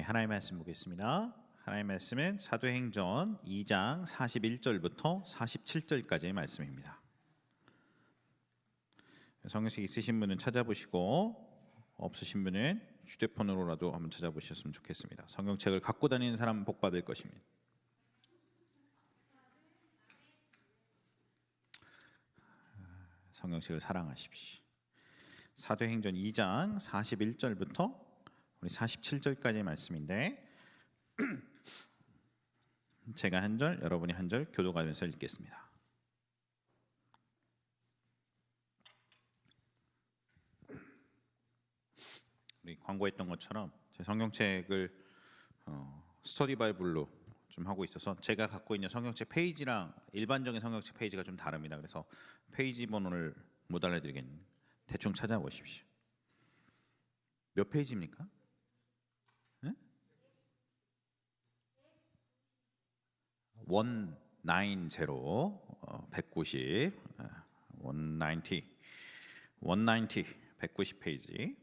네, 하나님의 말씀 보겠습니다. 하나님의 말씀은 사도행전 2장 41절부터 47절까지의 말씀입니다. 성경책 있으신 분은 찾아보시고 없으신 분은 휴대폰으로라도 한번 찾아보셨으면 좋겠습니다. 성경책을 갖고 다니는 사람은 복 받을 것입니다. 성경책을 사랑하십시오. 사도행전 2장 41절부터 우리 47절까지의 말씀인데 제가 한 절, 여러분이 한 절 교도가면서 읽겠습니다. 우리 광고했던 것처럼 제 성경책을 스터디 바이블로 좀 하고 있어서 제가 갖고 있는 성경책 페이지랑 일반적인 성경책 페이지가 좀 다릅니다. 그래서 페이지 번호를 못 알려드리겠는데 대충 찾아보십시오. 몇 페이지입니까? 190, 190, 190페이지.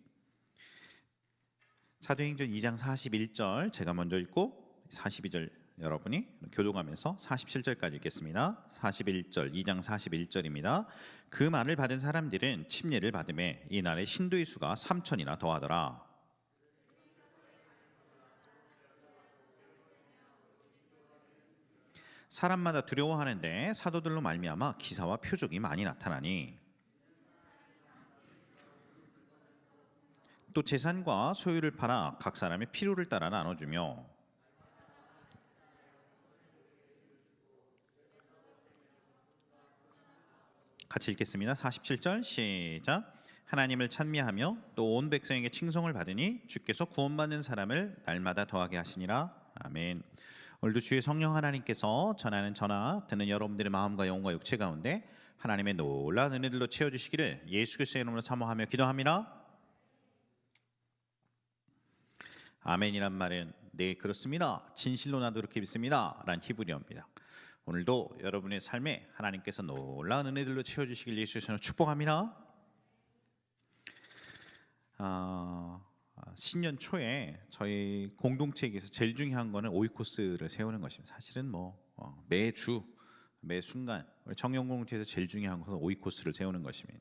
사도행전 2장 41절 제가 먼저 읽고 42절 여러분이 교도가면서 47절까지 읽겠습니다. 41절 2장 41절입니다. 그 말을 받은 사람들은 침례를 받음에 이날에 신도의 수가 3,000이나 더하더라. 사람마다 두려워하는데 사도들로 말미암아 기사와 표적이 많이 나타나니 또 재산과 소유를 팔아 각 사람의 필요를 따라 나눠주며 같이 읽겠습니다. 47절 시작. 하나님을 찬미하며 또 온 백성에게 칭송을 받으니 주께서 구원받는 사람을 날마다 더하게 하시니라. 아멘. 오늘도 주의 성령 하나님께서 전하는 전화 듣는 여러분들의 마음과 영혼과 육체 가운데 하나님의 놀라운 은혜들로 채워주시기를 예수 그리스도의 이름으로 사모하며 기도합니다. 아멘이란 말은 네 그렇습니다, 진실로 나도 그렇게 믿습니다 라는 히브리어입니다. 오늘도 여러분의 삶에 하나님께서 놀라운 은혜들로 채워주시길 예수 그리스도로 축복합니다. 신년 초에 저희 공동체에서 제일 중요한 거는 오이코스를 세우는 것입니다. 사실은 매주 매 순간 우리 청년 공동체에서 제일 중요한 것은 오이코스를 세우는 것입니다.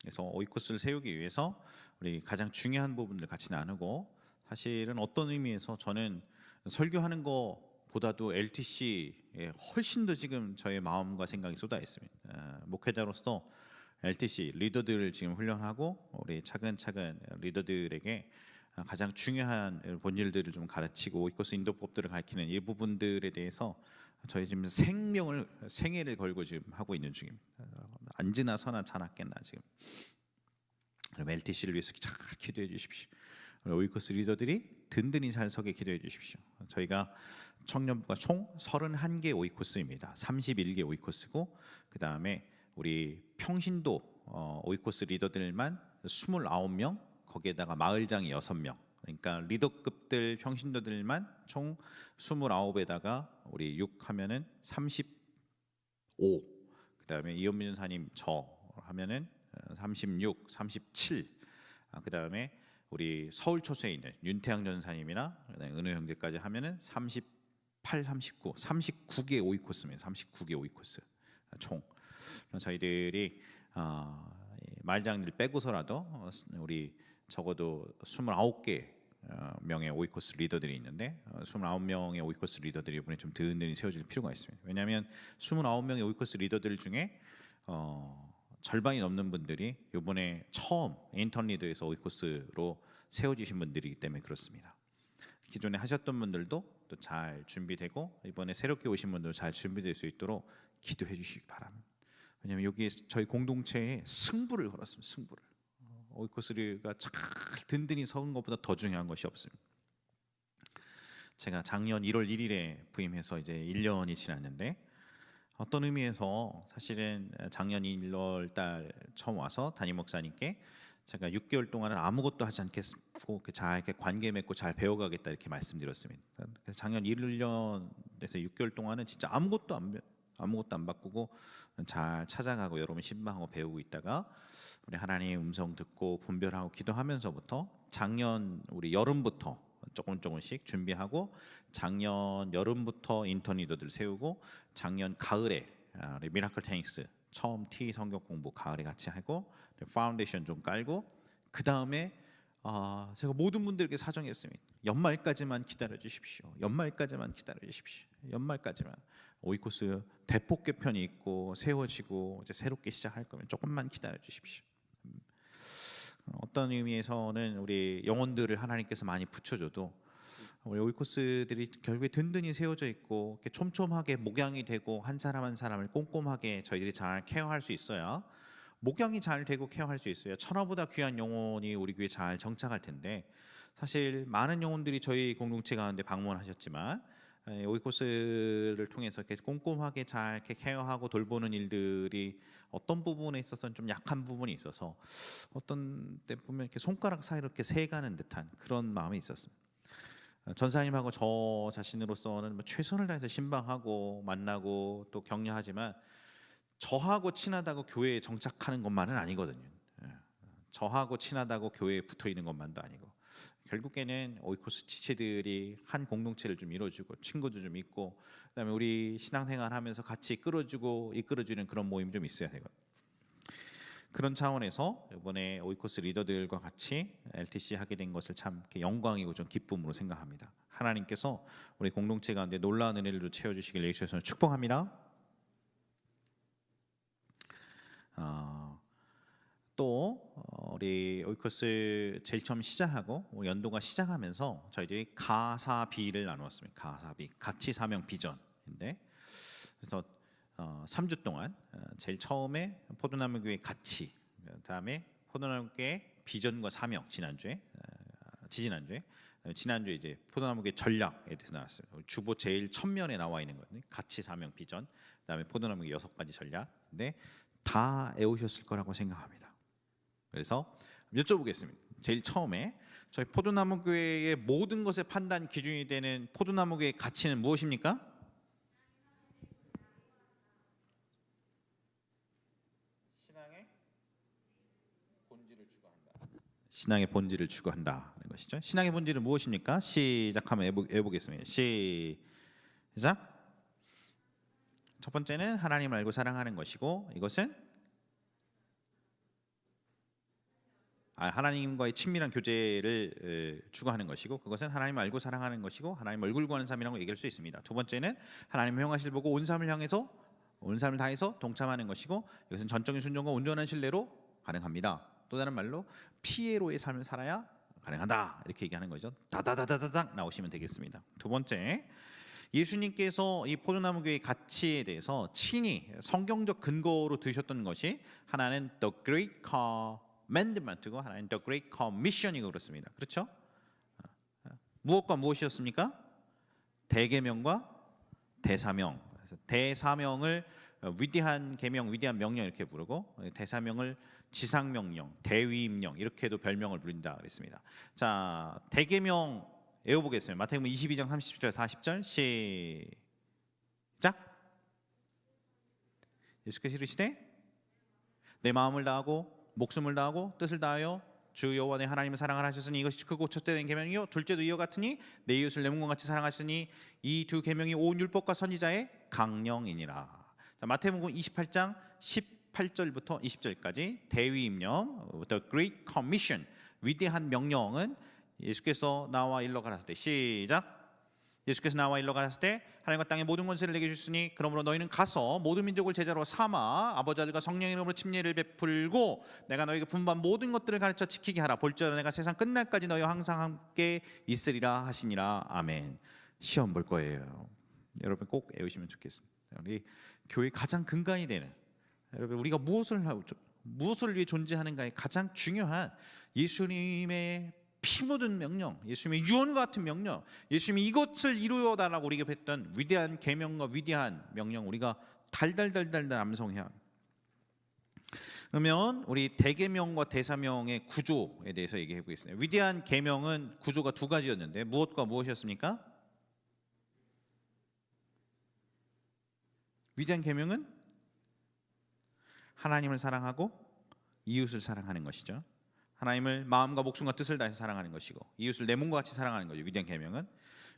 그래서 오이코스를 세우기 위해서 우리 가장 중요한 부분들 같이 나누고, 사실은 어떤 의미에서 저는 설교하는 것보다도 LTC에 훨씬 더 지금 저의 마음과 생각이 쏟아 있습니다. 목회자로서 LTC 리더들을 지금 훈련하고 우리 차근차근 리더들에게 가장 중요한 본질들을 좀 가르치고 오이코스 인도법들을 가르치는 이 부분들에 대해서 저희 지금 생애를 걸고 지금 하고 있는 중입니다. 앉으나 서나 자나 깨나 지금. 그럼 LTC를 위해서 잘 기도해 주십시오. 오이코스 리더들이 든든히 잘 서게 기도해 주십시오. 저희가 청년부가 총 31개 오이코스입니다. 31개 오이코스고 그 다음에 우리 평신도 오이코스 리더들만 29명, 거기에다가 마을장이 6명, 그러니까 리더급들 평신도들만 총 29에다가 우리 6 하면은 35, 그 다음에 이현민 전사님 저 하면은 36, 37, 그 다음에 우리 서울 초소에 있는 윤태양 전사님이나 은호 형제까지 하면은 38, 39, 39개 오이코스입니다. 39개 오이코스 총. 저희들이 말장들 빼고서라도 우리 적어도 29개 명의 오이코스 리더들이 있는데 29명의 오이코스 리더들이 이번에 좀 든든히 세워질 필요가 있습니다. 왜냐하면 29명의 오이코스 리더들 중에 절반이 넘는 분들이 이번에 처음 인턴 리더에서 오이코스로 세워주신 분들이기 때문에 그렇습니다. 기존에 하셨던 분들도 또 잘 준비되고 이번에 새롭게 오신 분들도 잘 준비될 수 있도록 기도해 주시기 바랍니다. 왜냐하면 여기에 저희 공동체에 승부를 걸었습니다. 승부를. 오이코스가 잘 든든히 서은 것보다 더 중요한 것이 없습니다. 제가 작년 1월 1일에 부임해서 이제 1년이 지났는데 어떤 의미에서 사실은 작년 1월 달 처음 와서 담임 목사님께 제가 6개월 동안은 아무것도 하지 않겠고 잘 이렇게 관계 맺고 잘 배워가겠다 이렇게 말씀드렸습니다. 그래서 작년 1년에서 6개월 동안은 진짜 아무것도 안 바꾸고 잘 찾아가고 여러분 신방하고 배우고 있다가 우리 하나님의 음성 듣고 분별하고 기도하면서부터 작년 우리 여름부터 조금씩 준비하고 작년 여름부터 인턴 리더들 세우고 작년 가을에 우리 미라클 테닉스 처음 T 성경 공부 가을에 같이 하고 파운데이션 좀 깔고 그 다음에 제가 모든 분들에게 사정했습니다. 연말까지만 기다려 주십시오. 연말까지만 기다려 주십시오. 연말까지만 오이코스 대폭 개편이 있고 세워지고 이제 새롭게 시작할 거면 조금만 기다려 주십시오. 어떤 의미에서는 우리 영혼들을 하나님께서 많이 붙여줘도 우리 오이코스들이 결국에 든든히 세워져 있고 이렇게 촘촘하게 목양이 되고 한 사람 한 사람을 꼼꼼하게 저희들이 잘 케어할 수 있어야 목양이 잘 되고 케어할 수 있어요. 천하보다 귀한 영혼이 우리 교회에 잘 정착할 텐데 사실 많은 영혼들이 저희 공동체 가운데 방문하셨지만 오이코스를 통해서 이렇게 꼼꼼하게 잘 이렇게 케어하고 돌보는 일들이 어떤 부분에 있어서는 좀 약한 부분이 있어서 어떤 때 보면 이렇게 손가락 사이로 이렇게 새가는 듯한 그런 마음이 있었습니다. 전사님하고 저 자신으로서는 최선을 다해서 신방하고 만나고 또 격려하지만 저하고 친하다고 교회에 정착하는 것만은 아니거든요. 저하고 친하다고 교회에 붙어 있는 것만도 아니고 결국에는 오이코스 지체들이 한 공동체를 좀 이뤄주고 친구도 좀 있고 그다음에 우리 신앙생활하면서 같이 이끌어주는 그런 모임 좀 있어야 되거든요. 그런 차원에서 이번에 오이코스 리더들과 같이 LTC 하게 된 것을 참 영광이고 좀 기쁨으로 생각합니다. 하나님께서 우리 공동체 가운데 놀라운 은혜를 채워주시길 예수께서 축복합니다. 또 우리 오이코스 제일 처음 시작하고 연도가 시작하면서 저희들이 가사비를 나누었습니다. 가사비, 가치 사명 비전인데 그래서 3주 동안 제일 처음에 포도나무 교회 가치, 그다음에 포도나무 교회 비전과 사명 지난주에 이제 포도나무 교회 전략에 대해서 나왔어요. 주보 제일 첫면에 나와 있는 거거든요. 가치 사명 비전, 그다음에 포도나무 교회 6가지 전략인데 다 애우셨을 거라고 생각합니다. 그래서 여쭤보겠습니다. 제일 처음에 저희 포도나무 교회의 모든 것의 판단 기준이 되는 포도나무 교회의 가치는 무엇입니까? 신앙의 본질을 추구한다. 신앙의 본질을 추구한다는 것이죠. 신앙의 본질은 무엇입니까? 시작하면 해보겠습니다. 시작. 첫 번째는 하나님을 알고 사랑하는 것이고 이것은 하나님과의 친밀한 교제를 추구하는 것이고 그것은 하나님을 알고 사랑하는 것이고 하나님 얼굴 구하는 삶이라고 얘기할 수 있습니다. 두 번째는 하나님의 형하실 보고 온 삶을 다해서 동참하는 것이고 이것은 전적인 순종과 온전한 신뢰로 가능합니다. 또 다른 말로 피에로의 삶을 살아야 가능하다 이렇게 얘기하는 거죠. 다다다다다닥 나오시면 되겠습니다. 두 번째, 예수님께서 이 포도나무 교회의 가치에 대해서 친히 성경적 근거로 드셨던 것이 하나는 The Great Commandment고 하나는 The Great Commission이고 그렇습니다. 그렇죠? 무엇과 무엇이었습니까? 대계명과 대사명. 대사명을 위대한 계명, 위대한 명령 이렇게 부르고 대사명을 지상명령, 대위임령 이렇게도 별명을 부른다 그랬습니다. 자, 대계명 외워보겠습니다. 마태복음 22장 30절 40절 시작. 예수께서 이르시되 내 마음을 다하고 목숨을 다하고 뜻을 다하여 주 여호와 내 하나님을 사랑하라 하셨으니 이것이 크고 첫째된 계명이요 둘째도 이와 같으니 내 이웃을 내 몸과 같이 사랑하시니 이 두 계명이 온 율법과 선지자의 강령이니라. 자, 마태복음 28장 18절부터 20절까지 대위임령 The Great Commission 위대한 명령은 예수께서 나와 일러 가라사대 시작. 예수께서 나와 일러 가라사대 하나님과 땅의 모든 권세를 내게 주시니 그러므로 너희는 가서 모든 민족을 제자로 삼아 아버지 아들과 성령의 이름으로 침례를 베풀고 내가 너희에게 분부한 모든 것들을 가르쳐 지키게 하라. 볼지어다 내가 세상 끝날까지 너희와 항상 함께 있으리라 하시니라. 아멘. 시험 볼 거예요. 여러분 꼭 외우시면 좋겠습니다. 우리 교회 가장 근간이 되는 여러분 우리가 무엇을 위해 존재하는가의 가장 중요한 예수님의 피 묻은 명령, 예수님의 유언과 같은 명령, 예수님이 이것을 이루어달라고 우리에게 했던 위대한 계명과 위대한 명령 우리가 달달달달 암송해야 합니다. 그러면 우리 대계명과 대사명의 구조에 대해서 얘기해 보겠습니다. 위대한 계명은 구조가 두 가지였는데 무엇과 무엇이었습니까? 위대한 계명은 하나님을 사랑하고 이웃을 사랑하는 것이죠. 하나님을 마음과 목숨과 뜻을 다해서 사랑하는 것이고 이웃을 내 몸과 같이 사랑하는 거죠. 위대한 계명은.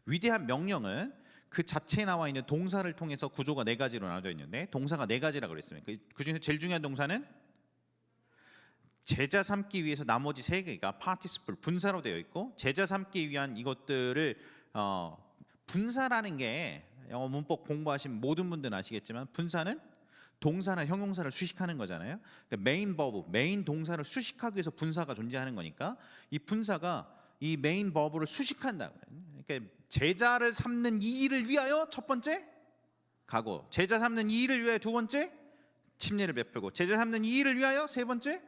위대한 명령은 그 자체에 나와 있는 동사를 통해서 구조가 네 가지로 나눠져 있는데 동사가 네 가지라고 그랬습니다. 그 중에서 제일 중요한 동사는 제자 삼기 위해서 나머지 세 개가 participle 분사로 되어 있고 제자 삼기 위한 이것들을 분사라는 게 영어 문법 공부하신 모든 분들은 아시겠지만 분사는 동사나 형용사를 수식하는 거잖아요. 그러니까 메인 버브, 메인 동사를 수식하기 위해서 분사가 존재하는 거니까 이 분사가 이 메인 버브를 수식한다. 그러니까 제자를 삼는 이 일을 위하여 첫 번째 가고, 제자 삼는 이 일을 위하여 두 번째 침례를 베풀고, 제자 삼는 이 일을 위하여 세 번째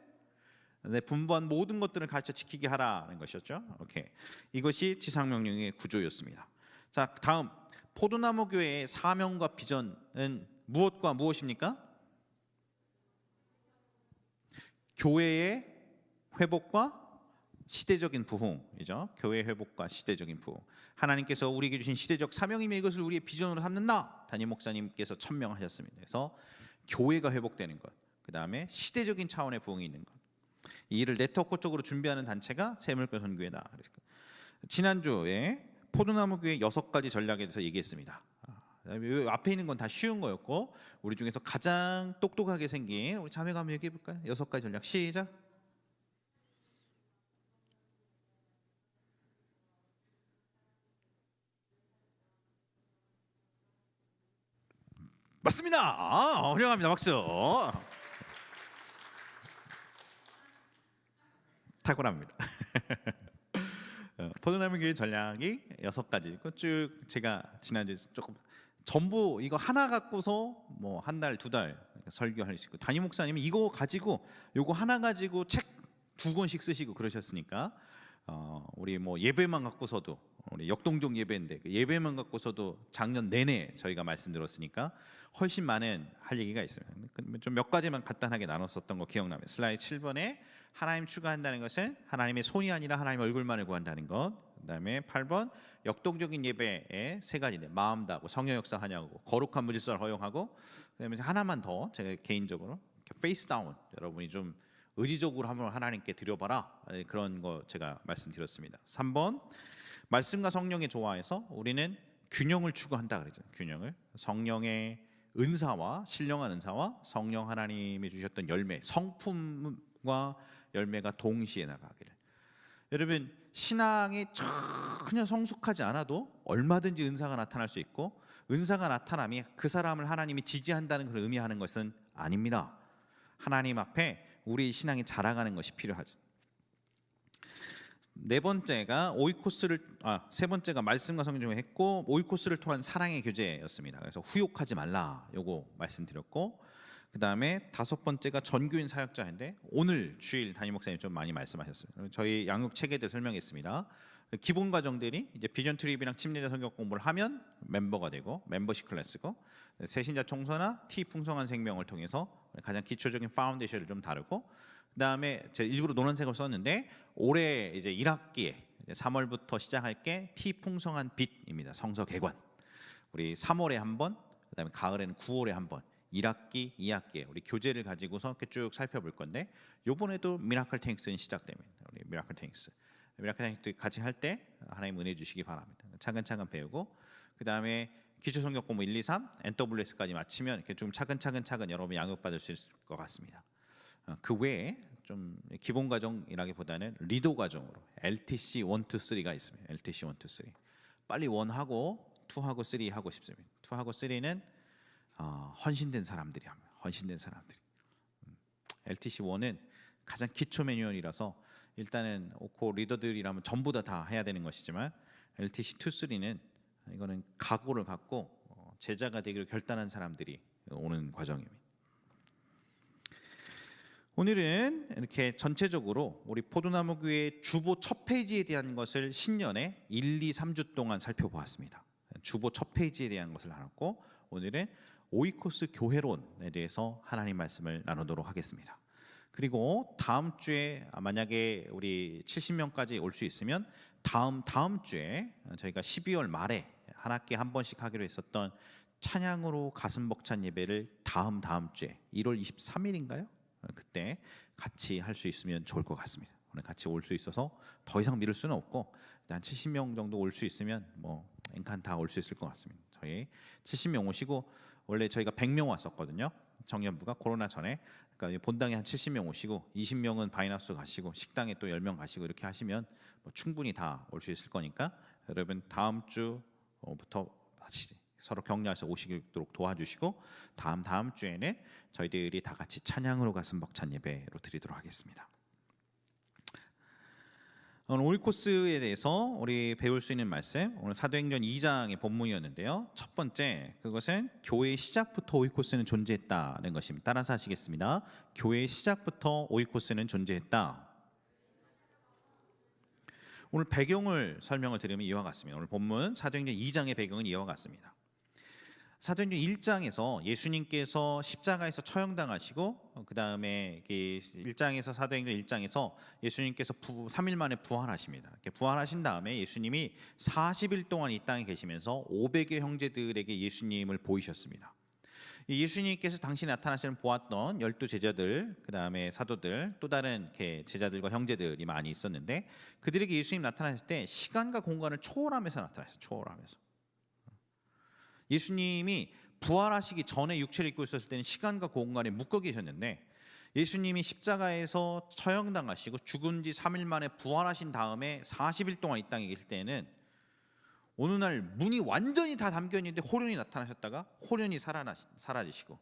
내 분부한 모든 것들을 가르쳐 지키게 하라는 것이었죠. 오케이. 이것이 지상명령의 구조였습니다. 자, 다음 포도나무 교회의 사명과 비전은 무엇과 무엇입니까? 교회의 회복과 시대적인 부흥이죠. 교회 회복과 시대적인 부흥. 하나님께서 우리에게 주신 시대적 사명이며 이것을 우리의 비전으로 삼는다. 담임 목사님께서 천명하셨습니다. 그래서 교회가 회복되는 것, 그 다음에 시대적인 차원의 부흥이 있는 것. 이 일을 네트워크적으로 준비하는 단체가 새물교 선교회다. 지난주에 포도나무 교회 6가지 전략에 대해서 얘기했습니다. 앞에 있는 건 다 쉬운 거였고 우리 중에서 가장 똑똑하게 생긴 우리 자매가 한번 얘기해 볼까요? 6가지 전략 시작. 맞습니다. 훌륭합니다. 박수. 탁월합니다. 포도나무 교회 전략이 6가지. 쭉 제가 지난주에 조금 전부 이거 하나 갖고서 뭐 한 달, 2달 설교할 수 있고 담임 목사님은 이거 가지고 요거 하나 가지고 책 2권씩 쓰시고 그러셨으니까 우리 뭐 예배만 갖고서도 우리 역동적 예배인데 그 예배만 갖고서도 작년 내내 저희가 말씀드렸으니까 훨씬 많은 할 얘기가 있습니다. 좀 몇 가지만 간단하게 나눴었던 거 기억나면 슬라이드 7번에 하나님 추구한다는 것은 하나님의 손이 아니라 하나님의 얼굴만을 구한다는 것. 그다음에 8번 역동적인 예배의 3가지인데 마음 다하고 성령 역사 하냐고 거룩한 무질서를 허용하고 그다음에 하나만 더 제가 개인적으로 페이스 다운 여러분이 좀 의지적으로 한번 하나님께 드려봐라 그런 거 제가 말씀드렸습니다. 3번 말씀과 성령의 조화에서 우리는 균형을 추구한다 그러죠. 균형을 성령의 은사와 신령한 은사와 성령 하나님이 주셨던 열매 성품과 열매가 동시에 나가기를. 여러분 신앙이 전혀 성숙하지 않아도 얼마든지 은사가 나타날 수 있고 은사가 나타남이 그 사람을 하나님이 지지한다는 것을 의미하는 것은 아닙니다. 하나님 앞에 우리 신앙이 자라가는 것이 필요하죠. 세 번째가 말씀과 성경을 했고 오이코스를 통한 사랑의 교제였습니다. 그래서 후욕하지 말라 요거 말씀드렸고 그 다음에 5번째가 전교인 사역자인데 오늘 주일 담임 목사님 좀 많이 말씀하셨습니다. 저희 양육 체계들 설명했습니다. 기본 과정들이 이제 비전 트립이랑 침례자 성경 공부를 하면 멤버가 되고 멤버십 클래스고 새신자 청소나 T 풍성한 생명을 통해서 가장 기초적인 파운데이션을 좀 다루고 그 다음에 제가 일부러 노란색을 썼는데 올해 이제 1학기에 3월부터 시작할 게 T 풍성한 빛입니다. 성서 개관. 우리 3월에 한 번, 그 다음에 가을에는 9월에 한 번. 1학기, 2학기에 우리 교재를 가지고서 이렇게 쭉 살펴볼 건데 이번에도 미라클 탱크스는 시작됩니다. 우리 미라클 탱크스 같이 할 때 하나님 은혜 주시기 바랍니다. 차근차근 배우고 그 다음에 기초 성경 공부 1, 2, 3, NWS까지 마치면 이렇게 좀 차근차근 여러분 양육받을 수 있을 것 같습니다. 그 외에 좀 기본 과정이라기보다는 리더 과정으로 LTC 1, 2, 3가 있습니다. LTC 1, 2, 3 빨리 1하고 2하고 3 하고 싶습니다. 2하고 3는 헌신된 사람들이 합니다. 헌신된 사람들이. LTC 1은 가장 기초 매뉴얼이라서 일단은 오코 리더들이라면 전부 다 해야 되는 것이지만 LTC 2, 3는 이거는 각오를 갖고 제자가 되기로 결단한 사람들이 오는 과정입니다. 오늘은 이렇게 전체적으로 우리 포도나무 교회 주보 첫 페이지에 대한 것을 신년에 1, 2, 3주 동안 살펴보았습니다. 주보 첫 페이지에 대한 것을 나눴고 오늘은 오이코스 교회론에 대해서 하나님 말씀을 나누도록 하겠습니다. 그리고 다음 주에 만약에 우리 70명까지 올 수 있으면 다음 주에 저희가 12월 말에 한 학기에 한 번씩 하기로 했었던 찬양으로 가슴 벅찬 예배를 다음 주에 1월 23일인가요? 그때 같이 할 수 있으면 좋을 것 같습니다. 오늘 같이 올 수 있어서 더 이상 미룰 수는 없고 한 70명 정도 올 수 있으면 뭐 엔칸 다 올 수 있을 것 같습니다. 저희 70명 오시고 원래 저희가 100명 왔었거든요. 청년부가 코로나 전에. 그러니까 본당에 한 70명 오시고 20명은 바이너스 가시고 식당에 또 10명 가시고 이렇게 하시면 뭐 충분히 다 올 수 있을 거니까 여러분 다음 주부터 다시 서로 격려해서 오시도록 도와주시고 다음 주에는 저희들이 다 같이 찬양으로 가슴 벅찬 예배로 드리도록 하겠습니다. 오늘 오이코스에 대해서 우리 배울 수 있는 말씀, 오늘 사도행전 2장의 본문이었는데요. 첫 번째, 그것은 교회의 시작부터 오이코스는 존재했다는 것입니다. 따라서 하시겠습니다. 교회의 시작부터 오이코스는 존재했다. 오늘 배경을 설명을 드리면 이와 같습니다. 오늘 본문 사도행전 2장의 배경은 이와 같습니다. 사도행전 1장에서 예수님께서 십자가에서 처형당하시고 그 다음에 1장에서 사도행전 1장에서 예수님께서 3일 만에 부활하십니다. 부활하신 다음에 예수님이 40일 동안 이 땅에 계시면서 500의 형제들에게 예수님을 보이셨습니다. 예수님께서 당시 나타나시는 보았던 12제자들, 그 다음에 사도들, 또 다른 제자들과 형제들이 많이 있었는데 그들에게 예수님 나타나실 때 시간과 공간을 초월하면서 나타나셨어요. 초월하면서. 예수님이 부활하시기 전에 육체를 입고 있었을 때는 시간과 공간에 묶여 계셨는데 예수님이 십자가에서 처형당하시고 죽은 지 3일 만에 부활하신 다음에 40일 동안 이 땅에 계실 때는 어느 날 문이 완전히 다 담겨 있는데 호련히 나타나셨다가 호련히 사라지시고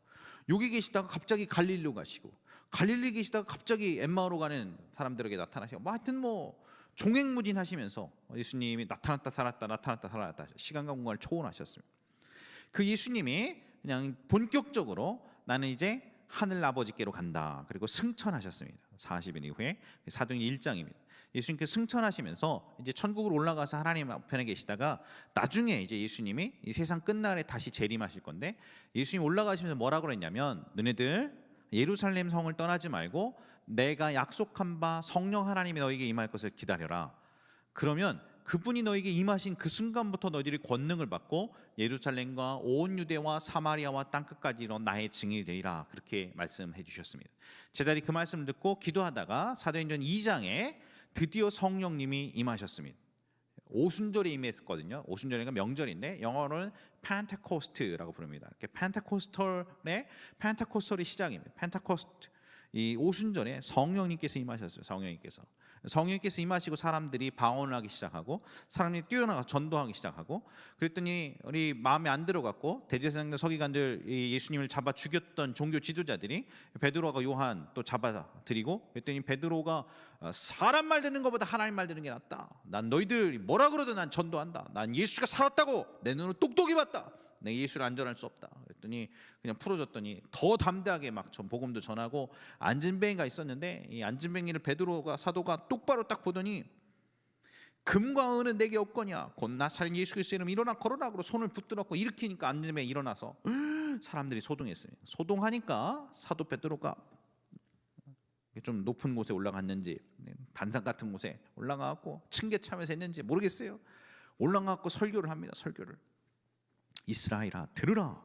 여기 계시다가 갑자기 갈릴리로 가시고 갈릴리 계시다가 갑자기 엠마오로 가는 사람들에게 나타나시고 하여튼 뭐 종횡무진하시면서 예수님이 나타났다 살았다 나타났다 살았다 시간과 공간을 초월하셨습니다. 그 예수님이 그냥 본격적으로 나는 이제 하늘 아버지께로 간다. 그리고 승천하셨습니다. 40일 이후에 사도행전 1장입니다. 예수님께서 승천하시면서 이제 천국으로 올라가서 하나님 앞에 계시다가 나중에 이제 예수님이 이 세상 끝날에 다시 재림하실 건데 예수님이 올라가시면서 뭐라고 그랬냐면 너네들 예루살렘 성을 떠나지 말고 내가 약속한 바 성령 하나님이 너에게 임할 것을 기다려라. 그러면 그분이 너에게 임하신 그 순간부터 너희들이 권능을 받고 예루살렘과 온 유대와 사마리아와 땅끝까지 이런 나의 증인이 되리라. 그렇게 말씀해 주셨습니다. 제자들이 그 말씀을 듣고 기도하다가 사도행전 2장에 드디어 성령님이 임하셨습니다. 오순절에 임했거든요. 오순절이니까 명절인데 영어로는 펜테코스트라고 부릅니다. 이렇게 펜테코스털의 시작입니다. 펜테코스트 이 오순절에 성령님께서 임하셨어요. 성령님께서 임하시고 사람들이 방언을 하기 시작하고 사람들이 뛰어나가 전도하기 시작하고 그랬더니 우리 마음에 안 들어갔고 대제사장과 서기관들 예수님을 잡아 죽였던 종교 지도자들이 베드로와 요한 또 잡아들이고 그랬더니 베드로가 사람 말 듣는 것보다 하나님 말 듣는 게 낫다. 난 너희들 뭐라 그러든 난 전도한다. 난 예수가 살았다고 내 눈으로 똑똑히 봤다. 내 예수를 안전할 수 없다. 그랬더니 그냥 풀어줬더니 더 담대하게 막 복음도 전하고 안진뱅이가 있었는데 이 안진뱅이를 베드로가 사도가 똑바로 딱 보더니 금과 은은 내게 없거냐 곧 나사렛 예수 그리스도의 이름 일어나 걸어라 그러고 손을 붙들었고 일으키니까 안진뱅이 일어나서 사람들이 소동했어요. 소동하니까 사도 베드로가 좀 높은 곳에 올라갔는지 단상 같은 곳에 올라가고 층계참에서 했는지 모르겠어요. 올라가고 설교를 합니다. 설교를 이스라엘아 들으라.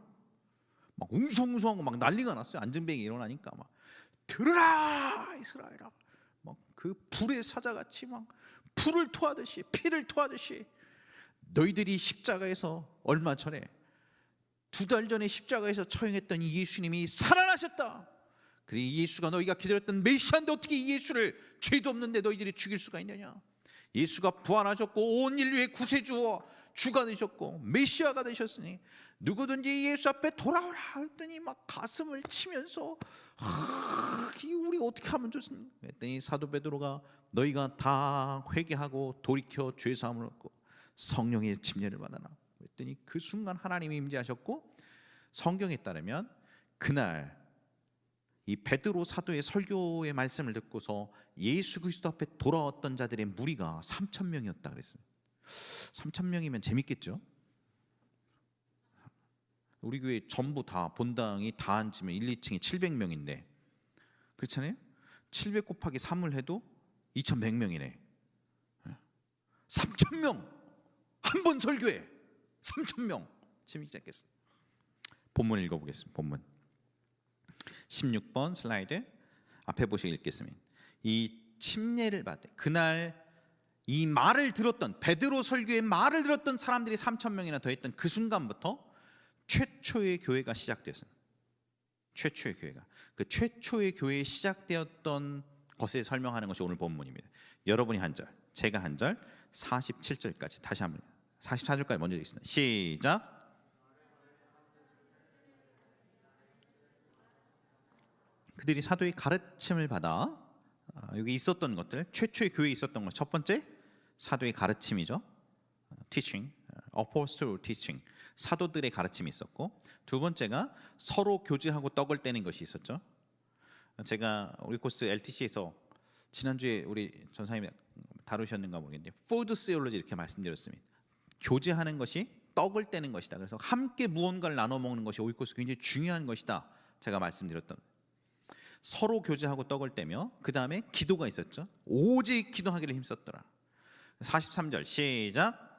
막 웅성웅성하고 막 난리가 났어요. 안진뱅이 일어나니까 막 들으라 이스라엘아. 막 그 불의 사자같이 막 불을 토하듯이 피를 토하듯이 너희들이 십자가에서 얼마 전에 2달 전에 십자가에서 처형했던 이 예수님이 살아나셨다. 그리고 예수가 너희가 기다렸던 메시아인데 어떻게 이 예수를 죄도 없는데 너희들이 죽일 수가 있느냐. 예수가 부활하셨고 온 인류의 구세주와 주가 되셨고 메시아가 되셨으니 누구든지 예수 앞에 돌아오라 했더니 막 가슴을 치면서 우리 어떻게 하면 좋습니까? 했더니 사도 베드로가 너희가 다 회개하고 돌이켜 죄 사함을 얻고 성령의 침례를 받아라 했더니 그 순간 하나님이 임재하셨고 성경에 따르면 그날 이 베드로 사도의 설교의 말씀을 듣고서 예수 그리스도 앞에 돌아왔던 자들의 무리가 3,000명이었다 그랬습니다. 3,000명이면 재밌겠죠? 우리 교회 전부 다 본당이 다 앉으면 1, 2층이 700명인데 그렇잖아요? 700 곱하기 3을 해도 2,100명이네. 3,000명 한 번 설교에 3,000명 재밌지 않겠어요? 본문 읽어보겠습니다. 본문 16번 슬라이드 앞에 보시고 읽겠습니다. 이 침례를 받대. 그날 이 말을 들었던 베드로 설교의 말을 들었던 사람들이 3,000명이나 더했던 그 순간부터 최초의 교회가 시작되었습니다. 최초의 교회가 그 최초의 교회에 시작되었던 것을 설명하는 것이 오늘 본문입니다. 여러분이 한 절, 제가 한 절, 47절까지 다시 한번 44절까지 먼저 읽겠습니다. 시작. 그들이 사도의 가르침을 받아 여기 있었던 것들, 최초의 교회에 있었던 것, 첫 번째 사도의 가르침이죠. teaching, apostle teaching, 사도들의 가르침이 있었고, 두 번째가 서로 교제하고 떡을 떼는 것이 있었죠. 제가 우리 코스 LTC에서 지난주에 우리 전사님이 다루셨는가 모르겠는데 food theology 이렇게 말씀드렸습니다. 교제하는 것이 떡을 떼는 것이다. 그래서 함께 무언가를 나눠 먹는 것이 우리 코스 굉장히 중요한 것이다. 제가 말씀드렸던 서로 교제하고 떡을 떼며 그 다음에 기도가 있었죠. 오직 기도하기를 힘썼더라. 43절 시작.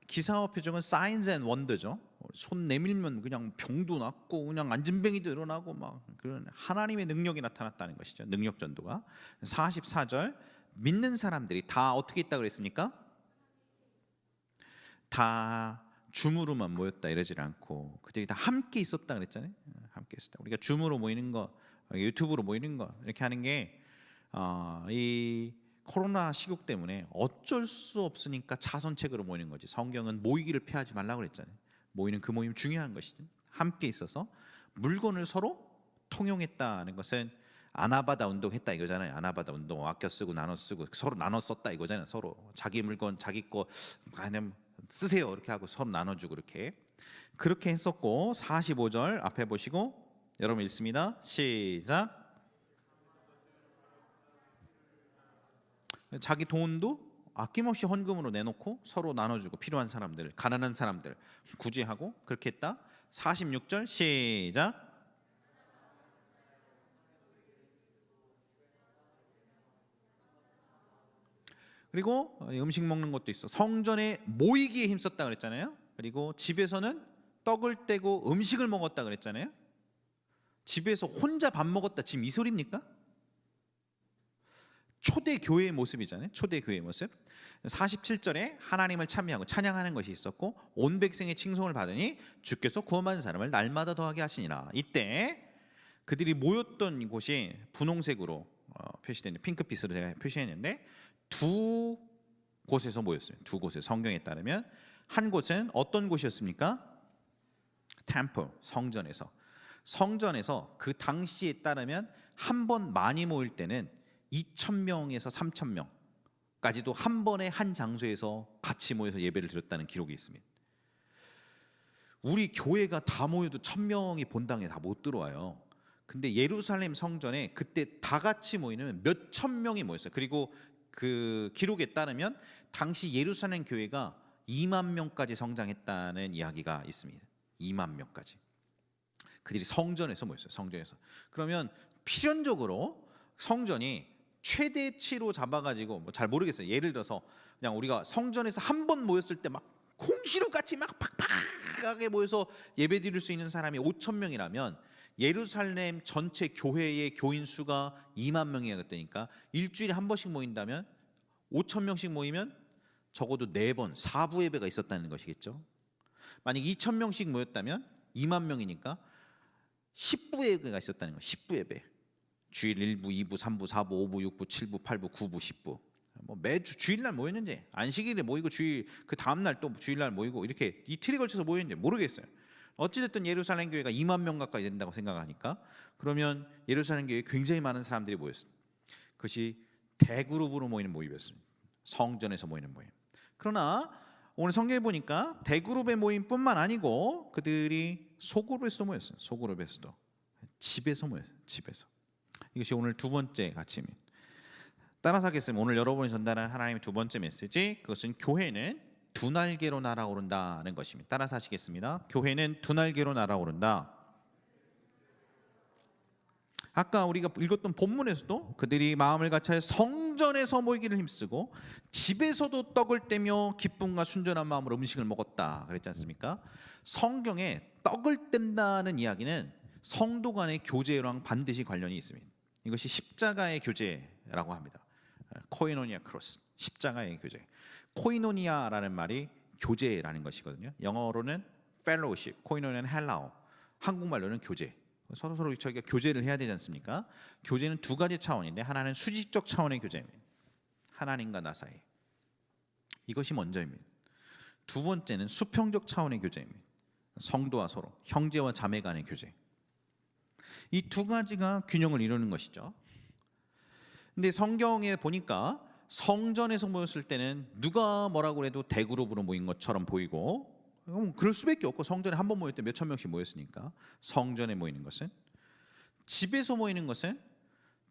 기사와 표적은 signs and wonder죠. 손 내밀면 그냥 병도 낫고 그냥 안진뱅이도 일어나고 막 그런 하나님의 능력이 나타났다는 것이죠. 능력 전도가. 44절 믿는 사람들이 다 어떻게 있다 그랬습니까? 다 줌으로만 모였다 이러질 않고 그들이 다 함께 있었다 그랬잖아요. 함께 있었다. 우리가 줌으로 모이는 거, 유튜브로 모이는 거 이렇게 하는 게 이 코로나 시국 때문에 어쩔 수 없으니까 자선책으로 모이는 거지. 성경은 모이기를 피하지 말라고 그랬잖아요. 모이는 그 모임 중요한 것이죠. 함께 있어서 물건을 서로 통용했다는 것은 아나바다 운동했다 이거잖아요. 아나바다 운동 아껴 쓰고 나눠 쓰고 서로 나눠 썼다 이거잖아요. 서로 자기 물건 자기 거 그냥 쓰세요 이렇게 하고 서로 나눠주고 그렇게 했었고 45절 앞에 보시고 여러분 읽습니다. 시작. 자기 돈도 아낌없이 헌금으로 내놓고 서로 나눠주고 필요한 사람들, 가난한 사람들 구제하고 그렇게 했다. 46절 시작. 그리고 음식 먹는 것도 있어. 성전에 모이기에 힘썼다 그랬잖아요. 그리고 집에서는 떡을 떼고 음식을 먹었다 그랬잖아요. 집에서 혼자 밥 먹었다 지금 이 소리입니까? 초대 교회의 모습이잖아요. 초대 교회의 모습. 47절에 하나님을 찬미하고 찬양하는 것이 있었고 온 백성의 칭송을 받으니 주께서 구원받은 사람을 날마다 더하게 하시니라. 이때 그들이 모였던 곳이 분홍색으로 표시된 핑크빛으로 제가 표시했는데 두 곳에서 모였어요. 두 곳에 성경에 따르면 한 곳은 어떤 곳이었습니까? 템플, 성전에서 그 당시에 따르면 한 번 많이 모일 때는 2,000명에서 3,000명까지도 한 번에 한 장소에서 같이 모여서 예배를 드렸다는 기록이 있습니다. 우리 교회가 다 모여도 1,000명이 본당에 다 못 들어와요. 근데 예루살렘 성전에 그때 다 같이 모이면 몇 천 명이 모였어요. 그리고 그 기록에 따르면 당시 예루살렘 교회가 2만 명까지 성장했다는 이야기가 있습니다. 2만 명까지. 그들이 성전에서 모였어요. 성전에서. 그러면 필연적으로 성전이 최대치로 잡아가지고 뭐 잘 모르겠어요. 예를 들어서 그냥 우리가 성전에서 한 번 모였을 때 막 콩시루 같이 막 팍팍하게 모여서 예배드릴 수 있는 사람이 5,000명이라면 예루살렘 전체 교회의 교인 수가 2만 명이었다니까 일주일에 한 번씩 모인다면 5,000명씩 모이면 적어도 4번 4부 예배가 있었다는 것이겠죠. 만약 2,000명씩 모였다면 2만 명이니까 10부 예배가 있었다는 거예요. 10부 예배. 주일 1부, 2부, 3부, 4부, 5부, 6부, 7부, 8부, 9부, 10부. 뭐 매주 주일날 모였는지 안식일에 모이고 주일 그 다음 날 또 주일날 모이고 이렇게 이틀에 걸쳐서 모였는지 모르겠어요. 어찌됐든 예루살렘 교회가 2만 명 가까이 된다고 생각하니까 그러면 예루살렘 교회에 굉장히 많은 사람들이 모였습니다. 그것이 대그룹으로 모이는 모임이었습니다. 성전에서 모이는 모임. 그러나 오늘 성경에 보니까 대그룹의 모임뿐만 아니고 그들이 소그룹에서도 모였어요. 소그룹에서도 집에서 모였어요. 집에서. 이것이 오늘 두 번째 가치입니다. 따라서 하겠습니다. 오늘 여러분이 전달한 하나님의 두 번째 메시지, 그것은 교회는 두 날개로 날아오른다는 것입니다. 따라서 하시겠습니다. 교회는 두 날개로 날아오른다. 아까 우리가 읽었던 본문에서도 그들이 마음을 같이 성전에서 모이기를 힘쓰고 집에서도 떡을 떼며 기쁨과 순전한 마음으로 음식을 먹었다 그랬지 않습니까? 성경에 떡을 뗀다는 이야기는 성도 간의 교제랑 반드시 관련이 있습니다. 이것이 십자가의 교제라고 합니다. 코이노니아 크로스, 십자가의 교제. 코이노니아라는 말이 교제라는 것이거든요. 영어로는 fellowship, 코이노니아는 헬라어, 한국말로는 교제. 서로 저희가 교제를 해야 되지 않습니까? 교제는 두 가지 차원인데 하나는 수직적 차원의 교제입니다. 하나님과 나 사이. 이것이 먼저입니다. 두 번째는 수평적 차원의 교제입니다. 성도와 서로, 형제와 자매 간의 교제. 이 두 가지가 균형을 이루는 것이죠. 근데 성경에 보니까 성전에서 모였을 때는 누가 뭐라고 해도 대그룹으로 모인 것처럼 보이고, 그럴 수밖에 없고, 성전에 한 번 모일 때 몇천 명씩 모였으니까. 성전에 모이는 것은, 집에서 모이는 것은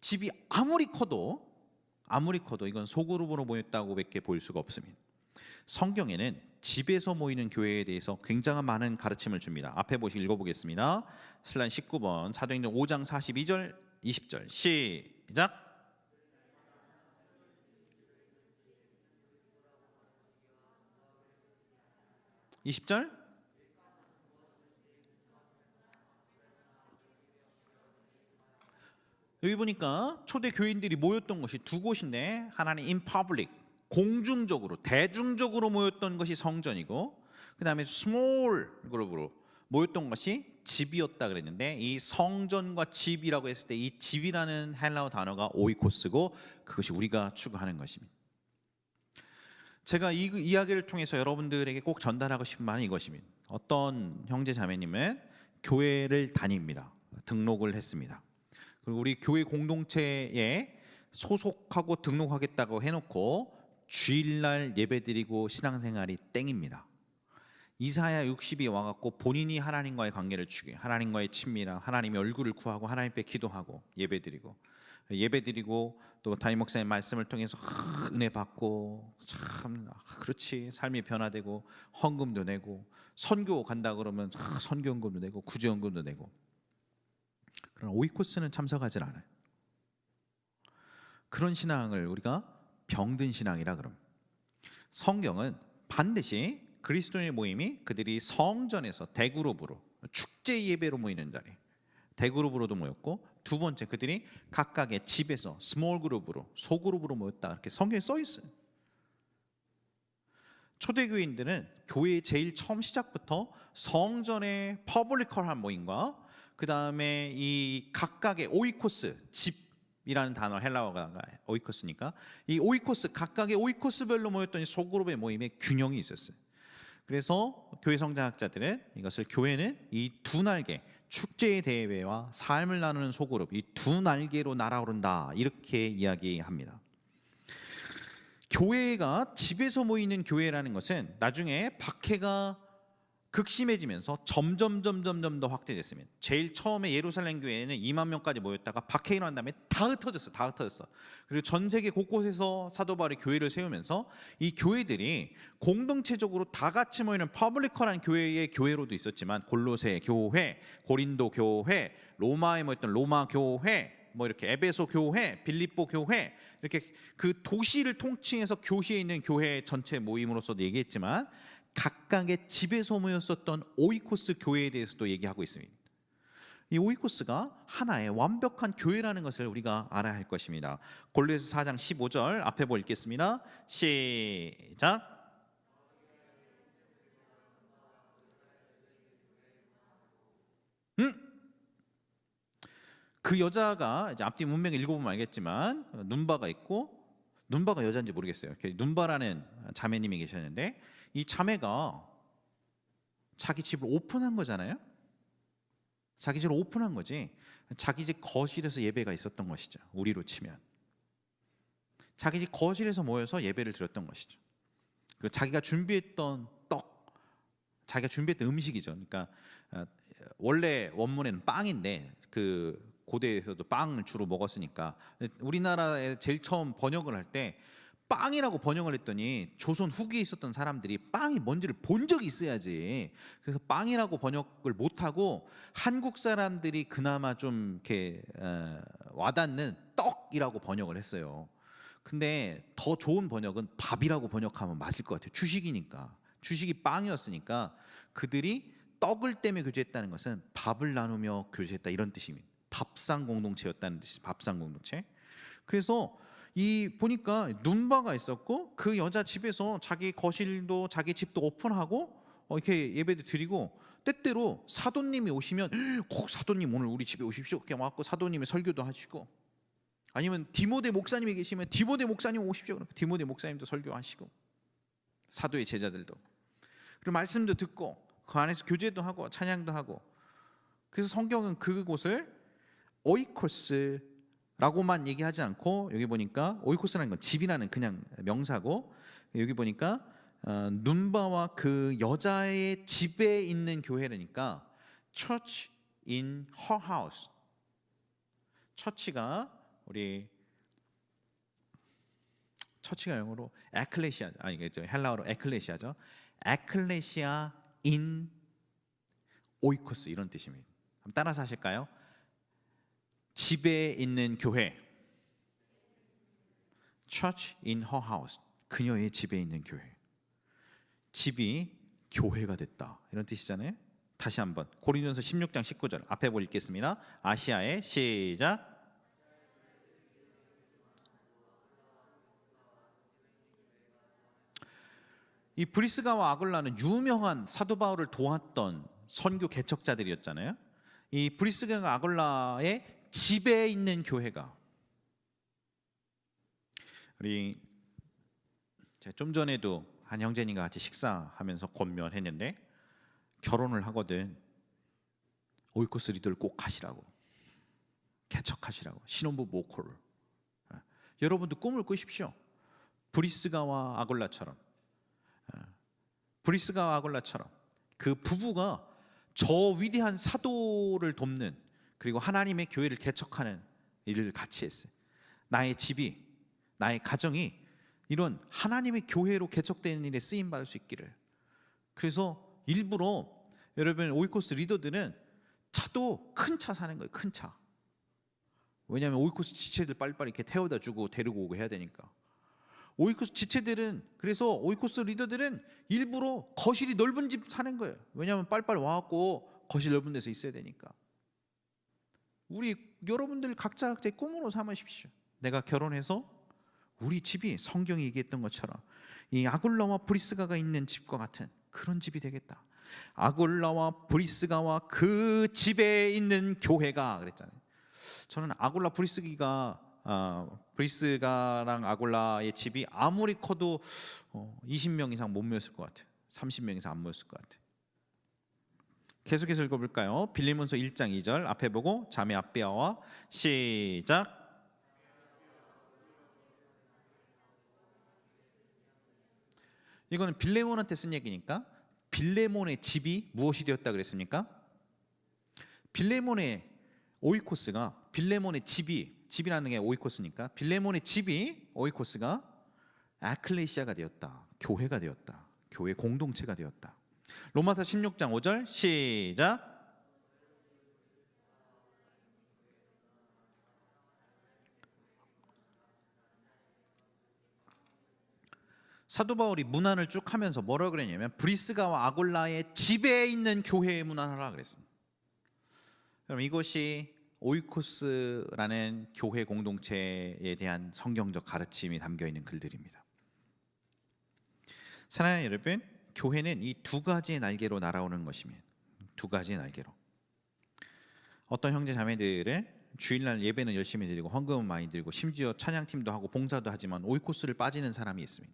집이 아무리 커도 이건 소그룹으로 모였다고 밖에 보일 수가 없습니다. 성경에는 집에서 모이는 교회에 대해서 굉장한 많은 가르침을 줍니다. 앞에 보시 읽어보겠습니다. 슬라이드 19번, 사도행전 5장 42절 20절 시작. (20절) 여기 보니까 초대 교인들이 모였던 것이 두 곳인데, 하나는 in public, 공중적으로 대중적으로 모였던 것이 성전이고, 그 다음에 small 그룹으로 모였던 것이 집이었다 그랬는데, 이 성전과 집이라고 했을 때 이 집이라는 헬라어 단어가 오이코스고, 그것이 우리가 추구하는 것입니다. 제가 이 이야기를 통해서 여러분들에게 꼭 전달하고 싶은 말은 이것입니다. 어떤 형제 자매님은 교회를 다닙니다. 등록을 했습니다. 그리고 우리 교회 공동체에 소속하고 등록하겠다고 해놓고 주일날 예배드리고 신앙생활이 땡입니다. 이사야 60이 와갖고 본인이 하나님과의 관계를 추구해, 하나님과의 친밀함, 하나님의 얼굴을 구하고 하나님께 기도하고 예배드리고 또 담임 목사님 말씀을 통해서 은혜 받고, 참 그렇지, 삶이 변화되고, 헌금도 내고, 선교 간다 그러면 선교헌금도 내고 구제헌금도 내고. 그러나 오이코스는 참석하지 않아요. 그런 신앙을 우리가 병든 신앙이라 그럼. 성경은 반드시 그리스도인의 모임이 그들이 성전에서 대그룹으로 축제 예배로 모이는 자리, 대그룹으로도 모였고, 두 번째 그들이 각각의 집에서 스몰 그룹으로, 소그룹으로 모였다, 이렇게 성경에 써 있어요. 초대교인들은 교회의 제일 처음 시작부터 성전의 퍼블리컬한 모임과 그 다음에 이 각각의 오이코스, 집이라는 단어, 헬라어가 오이코스니까 이 오이코스, 각각의 오이코스별로 모였던 소그룹의 모임에 균형이 있었어요. 그래서 교회 성장학자들은 이것을, 교회는 이 두 날개, 축제의 대회와 삶을 나누는 소그룹, 이 두 날개로 날아오른다, 이렇게 이야기합니다. 교회가 집에서 모이는 교회라는 것은 나중에 박해가 극심해지면서 점점 더 확대됐습니다. 제일 처음에 예루살렘 교회에는 2만 명까지 모였다가 박해 일어난 다음에 다 흩어졌어. 그리고 전 세계 곳곳에서 사도 바울이 교회를 세우면서 이 교회들이 공동체적으로 다 같이 모이는 퍼블리컬한 교회의 교회로도 있었지만, 골로새 교회, 고린도 교회, 로마에 모였던 로마 교회, 뭐 이렇게 에베소 교회, 빌립보 교회, 이렇게 그 도시를 통칭해서 교시에 있는 교회 전체 모임으로서도 얘기했지만, 각각의 집에서 모였었던 오이코스 교회에 대해서도 얘기하고 있습니다. 이 오이코스가 하나의 완벽한 교회라는 것을 우리가 알아야 할 것입니다. 골로새서 4장 15절 앞에 읽겠습니다. 시작. 그 여자가, 이제 앞뒤 문맥을 읽어보면 알겠지만, 눈바가 있고, 눈바가 여자인지 모르겠어요. 눈바라는 자매님이 계셨는데, 이 자매가 자기 집을 오픈한 거잖아요. 자기 집을 오픈한 거지. 자기 집 거실에서 예배가 있었던 것이죠. 우리로 치면 자기 집 거실에서 모여서 예배를 드렸던 것이죠. 그리고 자기가 준비했던 떡, 자기가 준비했던 음식이죠. 그러니까 원래 원문에는 빵인데, 그 고대에서도 빵을 주로 먹었으니까, 우리나라에 제일 처음 번역을 할 때 빵이라고 번역을 했더니 조선 후기에 있었던 사람들이 빵이 뭔지를 본 적이 있어야지, 그래서 빵이라고 번역을 못하고 한국 사람들이 그나마 좀 이렇게 와닿는 떡이라고 번역을 했어요. 근데 더 좋은 번역은 밥이라고 번역하면 맞을 것 같아요. 주식이니까, 주식이 빵이었으니까 그들이 떡을 떼며 교제했다는 것은 밥을 나누며 교제했다 이런 뜻입니다. 밥상 공동체였다는 뜻이 밥상 공동체. 그래서 이 보니까 눈바가 있었고 그 여자 집에서 자기 거실도 자기 집도 오픈하고 이렇게 예배도 드리고 때때로 사도님이 오시면 꼭 사도님 오늘 우리 집에 오십시오 이렇게 와갖고 사도님이 설교도 하시고, 아니면 디모데 목사님이 계시면 디모데 목사님 오십시오 그러니까 디모데 목사님도 설교하시고, 사도의 제자들도 그리고 말씀도 듣고 그 안에서 교제도 하고 찬양도 하고. 그래서 성경은 그곳을 오이코스라고만 얘기하지 않고, 여기 보니까 오이코스라는 건 집이라는 그냥 명사고, 여기 보니까 눈바와 그 여자의 집에 있는 교회라니까 church in her house. 처치가 영어로 에클레시아, 헬라어로 에클레시아죠. 에클레시아 인 오이코스 이런 뜻입니다. 한번 따라서 하실까요? 집에 있는 교회, church in her house, 그녀의 집에 있는 교회. 집이 교회가 됐다 이런 뜻이잖아요. 다시 한번 고린도전서 16장 19절 앞에 보고 읽겠습니다. 아시아의 시작. 이 브리스가와 아굴라는 유명한 사도 바울을 도왔던 선교 개척자들이었잖아요. 이 브리스가와 아굴라의 집에 있는 교회가, 우리 좀 전에도 한 형제님과 같이 식사하면서 권면했는데, 결혼을 하거든 오이코스 리더를 꼭 가시라고, 개척하시라고, 신혼부 모코를. 여러분도 꿈을 꾸십시오. 브리스가와 아굴라처럼 그 부부가 저 위대한 사도를 돕는, 그리고 하나님의 교회를 개척하는 일을 같이 했어요. 나의 집이, 나의 가정이 이런 하나님의 교회로 개척되는 일에 쓰임 받을 수 있기를. 그래서 일부러 여러분 오이코스 리더들은 차도 큰 차 사는 거예요. 큰 차. 왜냐하면 오이코스 지체들 빨리빨리 이렇게 태워다 주고 데리고 오고 해야 되니까. 오이코스 지체들은, 그래서 오이코스 리더들은 일부러 거실이 넓은 집 사는 거예요. 왜냐하면 빨리빨리 와갖고 거실 넓은 데서 있어야 되니까. 우리 여러분들 각자의 꿈으로 삼으십시오. 내가 결혼해서 우리 집이 성경이 얘기했던 것처럼 이 아굴라와 브리스가가 있는 집과 같은 그런 집이 되겠다. 아굴라와 브리스가와 그 집에 있는 교회가 그랬잖아요. 저는 아굴라 브리스가랑 아굴라의 집이 아무리 커도 20명 이상 못 모였을 것 같아요. 30명 이상 안 모였을 것 같아요. 계속해서 읽어볼까요? 빌립보서 1장 2절 앞에 보고 자매 아비아와 시작. 이거는 빌레몬한테 쓴 얘기니까, 빌레몬의 집이 무엇이 되었다 그랬습니까? 빌레몬의 오이코스가, 빌레몬의 집이라는 게 오이코스니까 빌레몬의 집이, 오이코스가 아클레시아가 되었다, 교회가 되었다, 교회 공동체가 되었다. 로마서 16장 5절 시작. 사도 바울이 문안을 쭉 하면서 뭐라고 그랬냐면 브리스가와 아굴라의 집에 있는 교회에 문안하라 그랬습니다. 그럼 이것이 오이코스라는 교회 공동체에 대한 성경적 가르침이 담겨 있는 글들입니다. 사랑하는 여러분, 교회는 이 두 가지의 날개로 날아오는 것입니다. 두 가지의 날개로. 어떤 형제 자매들은 주일날 예배는 열심히 드리고 헌금은 많이 드리고 심지어 찬양팀도 하고 봉사도 하지만 오이코스를 빠지는 사람이 있습니다.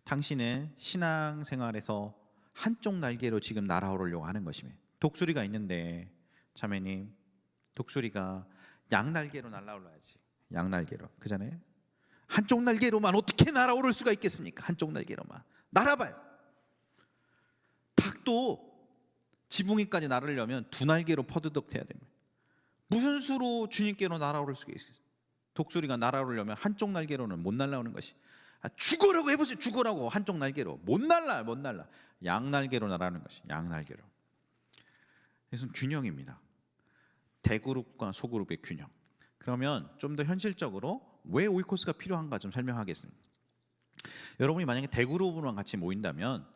당신은 신앙생활에서 한쪽 날개로 지금 날아오르려고 하는 것입니다. 독수리가 있는데 자매님, 독수리가 양날개로 날아올라야지. 양날개로, 그잖아요. 한쪽 날개로만 어떻게 날아오를 수가 있겠습니까? 한쪽 날개로만 날아봐요. 닭도 지붕위까지 날으려면 두 날개로 퍼드덕해야 됩니다. 무슨 수로 주님께로 날아오를 수가 있어요? 독수리가 날아오려면 한쪽 날개로는 못 날아오는 것이. 죽으라고 해보세요. 죽으라고. 한쪽 날개로 못 날라. 양날개로 날아오는 것이. 양날개로. 그래서 균형입니다. 대그룹과 소그룹의 균형. 그러면 좀 더 현실적으로 왜 오이코스가 필요한가 좀 설명하겠습니다. 여러분이 만약에 대그룹으로만 같이 모인다면,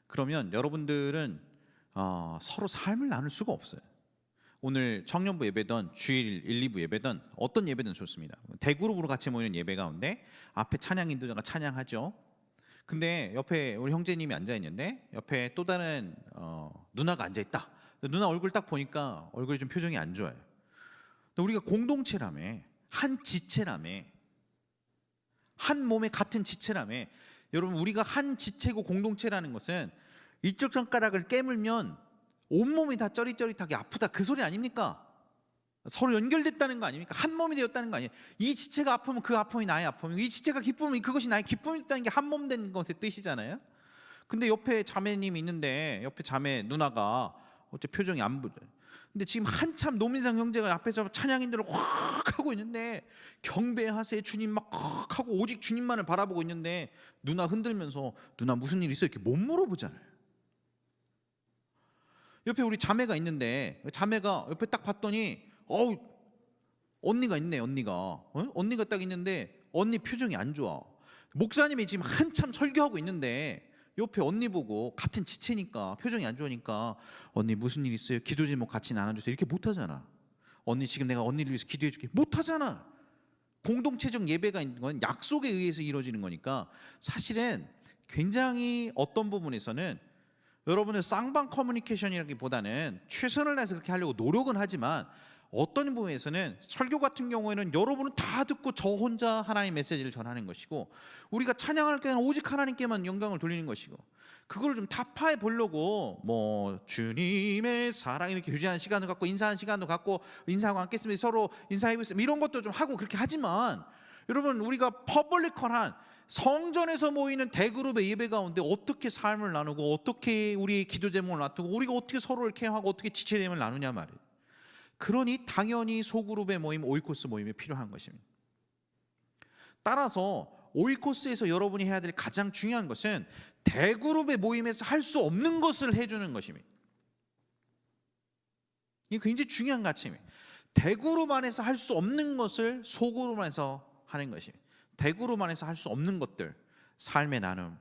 그러면 여러분들은 서로 삶을 나눌 수가 없어요. 오늘 청년부 예배든 주일 1, 2부 예배든 어떤 예배든 좋습니다. 대그룹으로 같이 모이는 예배 가운데 앞에 찬양 인도자가 찬양하죠. 근데 옆에 우리 형제님이 앉아 있는데 옆에 또 다른 누나가 앉아 있다. 누나 얼굴 딱 보니까 얼굴이 좀 표정이 안 좋아요. 우리가 공동체라며, 한 지체라며, 한 몸의 같은 지체라며. 여러분, 우리가 한 지체고 공동체라는 것은 이쪽 손가락을 깨물면 온몸이 다 쩌릿쩌릿하게 아프다, 그 소리 아닙니까? 서로 연결됐다는 거 아닙니까? 한 몸이 되었다는 거 아니에요? 이 지체가 아프면 그 아픔이 나의 아픔이고, 이 지체가 기쁘면 그것이 나의 기쁨이었다는 게 한 몸 된 것의 뜻이잖아요. 근데 옆에 자매님이 있는데 옆에 자매 누나가 어째 표정이 안 보여. 근데 지금 한참 노민상 형제가 앞에서 찬양인들을 확 하고 있는데, 경배하세 주님 막 하고 오직 주님만을 바라보고 있는데, 누나 흔들면서 누나 무슨 일 있어? 이렇게 못 물어보잖아요. 옆에 우리 자매가 있는데, 자매가 옆에 딱 봤더니 언니가 있네. 언니가 딱 있는데 언니 표정이 안 좋아. 목사님이 지금 한참 설교하고 있는데 옆에 언니 보고, 같은 지체니까 표정이 안 좋으니까 언니 무슨 일 있어요? 기도 제목 같이 나눠주세요. 이렇게 못하잖아. 언니 지금 내가 언니를 위해서 기도해 줄게. 못하잖아. 공동체적 예배가 있는 건 약속에 의해서 이루어지는 거니까 사실은 굉장히 어떤 부분에서는 여러분의 쌍방 커뮤니케이션이라기보다는 최선을 다해서 그렇게 하려고 노력은 하지만, 어떤 부분에서는 설교 같은 경우에는 여러분은 다 듣고 저 혼자 하나님 메시지를 전하는 것이고, 우리가 찬양할 때는 오직 하나님께만 영광을 돌리는 것이고, 그걸 좀 타파해 보려고 뭐 주님의 사랑 이렇게 유지하는 시간을 갖고, 인사하는 시간도 갖고, 인사하고 앉겠습니다, 서로 인사해보겠습니다, 이런 것도 좀 하고 그렇게 하지만, 여러분, 우리가 퍼블릭한 성전에서 모이는 대그룹의 예배 가운데 어떻게 삶을 나누고, 어떻게 우리의 기도 제목을 놔두고, 우리가 어떻게 서로를 케어하고 어떻게 지체됨을 나누냐 말이에요. 그러니 당연히 소그룹의 모임, 오이코스 모임이 필요한 것입니다. 따라서 오이코스에서 여러분이 해야 될 가장 중요한 것은 대그룹의 모임에서 할 수 없는 것을 해주는 것입니다. 이게 굉장히 중요한 가치입니다. 대그룹 안에서 할 수 없는 것을 소그룹 안에서 하는 것입니다. 대그룹 안에서 할 수 없는 것들, 삶의 나눔,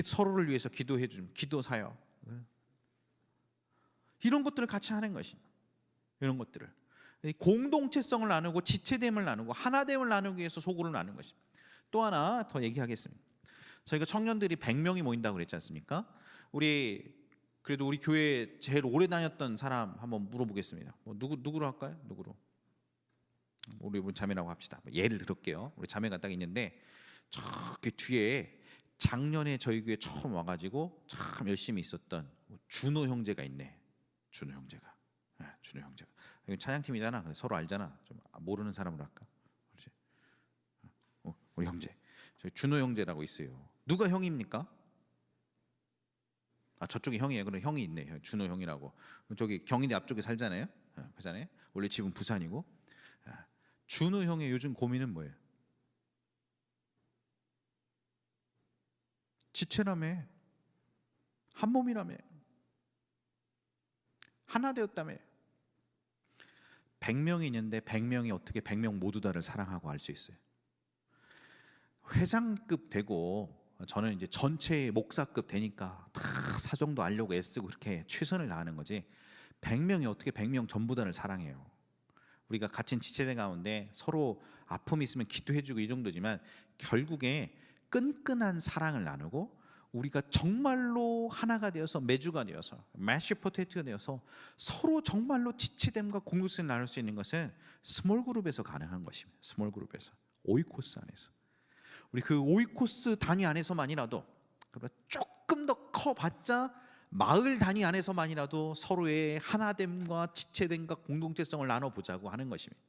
서로를 위해서 기도해 줌, 기도 사역, 이런 것들을 같이 하는 것입니다. 이런 것들을 공동체성을 나누고 지체됨을 나누고 하나됨을 나누기 위해서 소그룹을 나누는 것입니다. 또 하나 더 얘기하겠습니다. 저희가 청년들이 100명이 모인다고 그랬지 않습니까? 그래도 우리 교회에 제일 오래 다녔던 사람 한번 물어보겠습니다. 누구로 할까요? 누구로? 우리 자매라고 합시다. 예를 들을게요. 우리 자매가 딱 있는데, 저기 뒤에 작년에 저희 교회 처음 와가지고 참 열심히 있었던 준호 형제가 있네. 준호 형제가. 이건 찬양팀이잖아. 서로 알잖아. 좀 모르는 사람으로 할까? 그렇지? 우리 형제. 저희 준호 형제라고 있어요. 누가 형입니까? 저쪽이 형이에요. 그럼 형이 있네. 준호 형이라고. 저기 경희대 앞쪽에 살잖아요. 그잖아요. 원래 집은 부산이고. 준호 형의 요즘 고민은 뭐예요? 지체라며, 한 몸이라며, 하나 되었다며. 100명이 있는데 100명이 어떻게 100명 모두 다를 사랑하고 할 수 있어요? 회장급 되고, 저는 이제 전체 목사급 되니까 다 사정도 알려고 애쓰고 그렇게 최선을 다하는 거지, 100명이 어떻게 100명 전부 다를 사랑해요? 우리가 갇힌 지체된 가운데 서로 아픔이 있으면 기도해주고 이 정도지만, 결국에 끈끈한 사랑을 나누고 우리가 정말로 하나가 되어서, 메주가 되어서, 매쉬 포테이토가 되어서 서로 정말로 지체됨과 공동체를 나눌 수 있는 것은 스몰 그룹에서 가능한 것입니다. 스몰 그룹에서, 오이코스 안에서. 우리 그 오이코스 단위 안에서만이라도, 조금 더 커봤자 마을 단위 안에서만이라도 서로의 하나됨과 지체됨과 공동체성을 나눠보자고 하는 것입니다.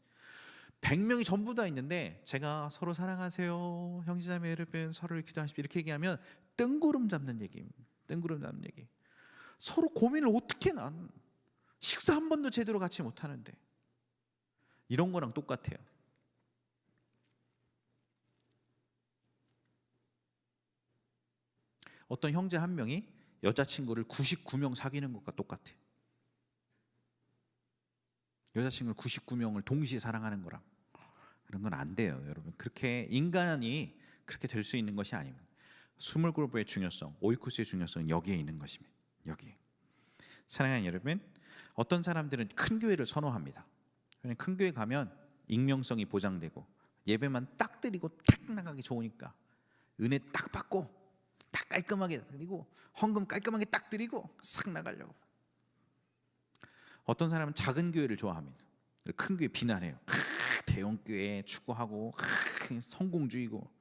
100명이 전부 다 있는데 제가 서로 사랑하세요, 형제자매 여러분, 서로를 기도하십시오, 이렇게 얘기하면 뜬구름 잡는 얘기입니다. 뜬구름 잡는 얘기. 서로 고민을 어떻게, 난 식사 한 번도 제대로 같이 못하는데. 이런 거랑 똑같아요. 어떤 형제 한 명이 여자친구를 99명 사귀는 것과 똑같아요. 여자친구를 99명을 동시에 사랑하는 거랑, 그런 건 안 돼요, 여러분. 그렇게 인간이 그렇게 될 수 있는 것이 아닙니다. 스몰 그룹의 중요성, 오이코스의 중요성은 여기에 있는 것입니다. 여기. 사랑하는 여러분, 어떤 사람들은 큰 교회를 선호합니다. 왜냐하면 큰 교회 가면 익명성이 보장되고 예배만 딱 드리고 탁 나가기 좋으니까 은혜 딱 받고 딱 깔끔하게 드리고 헌금 깔끔하게 딱 드리고 싹 나가려고. 어떤 사람은 작은 교회를 좋아합니다. 큰 교회 비난해요. 대형 교회 추구하고 성공주의고.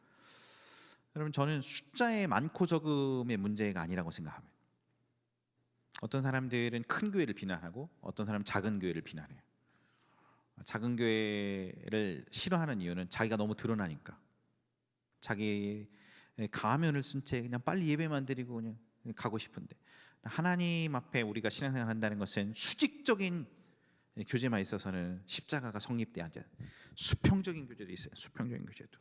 여러분, 저는 숫자의 많고 적음의 문제가 아니라고 생각합니다. 어떤 사람들은 큰 교회를 비난하고 어떤 사람은 작은 교회를 비난해요. 작은 교회를 싫어하는 이유는 자기가 너무 드러나니까. 자기 가면을 쓴 채 그냥 빨리 예배만 드리고 그냥 가고 싶은데, 하나님 앞에 우리가 신앙생활 한다는 것은 수직적인 교제만 있어서는 십자가가 성립돼야 돼. 수평적인 교제도 있어요. 수평적인 교제도.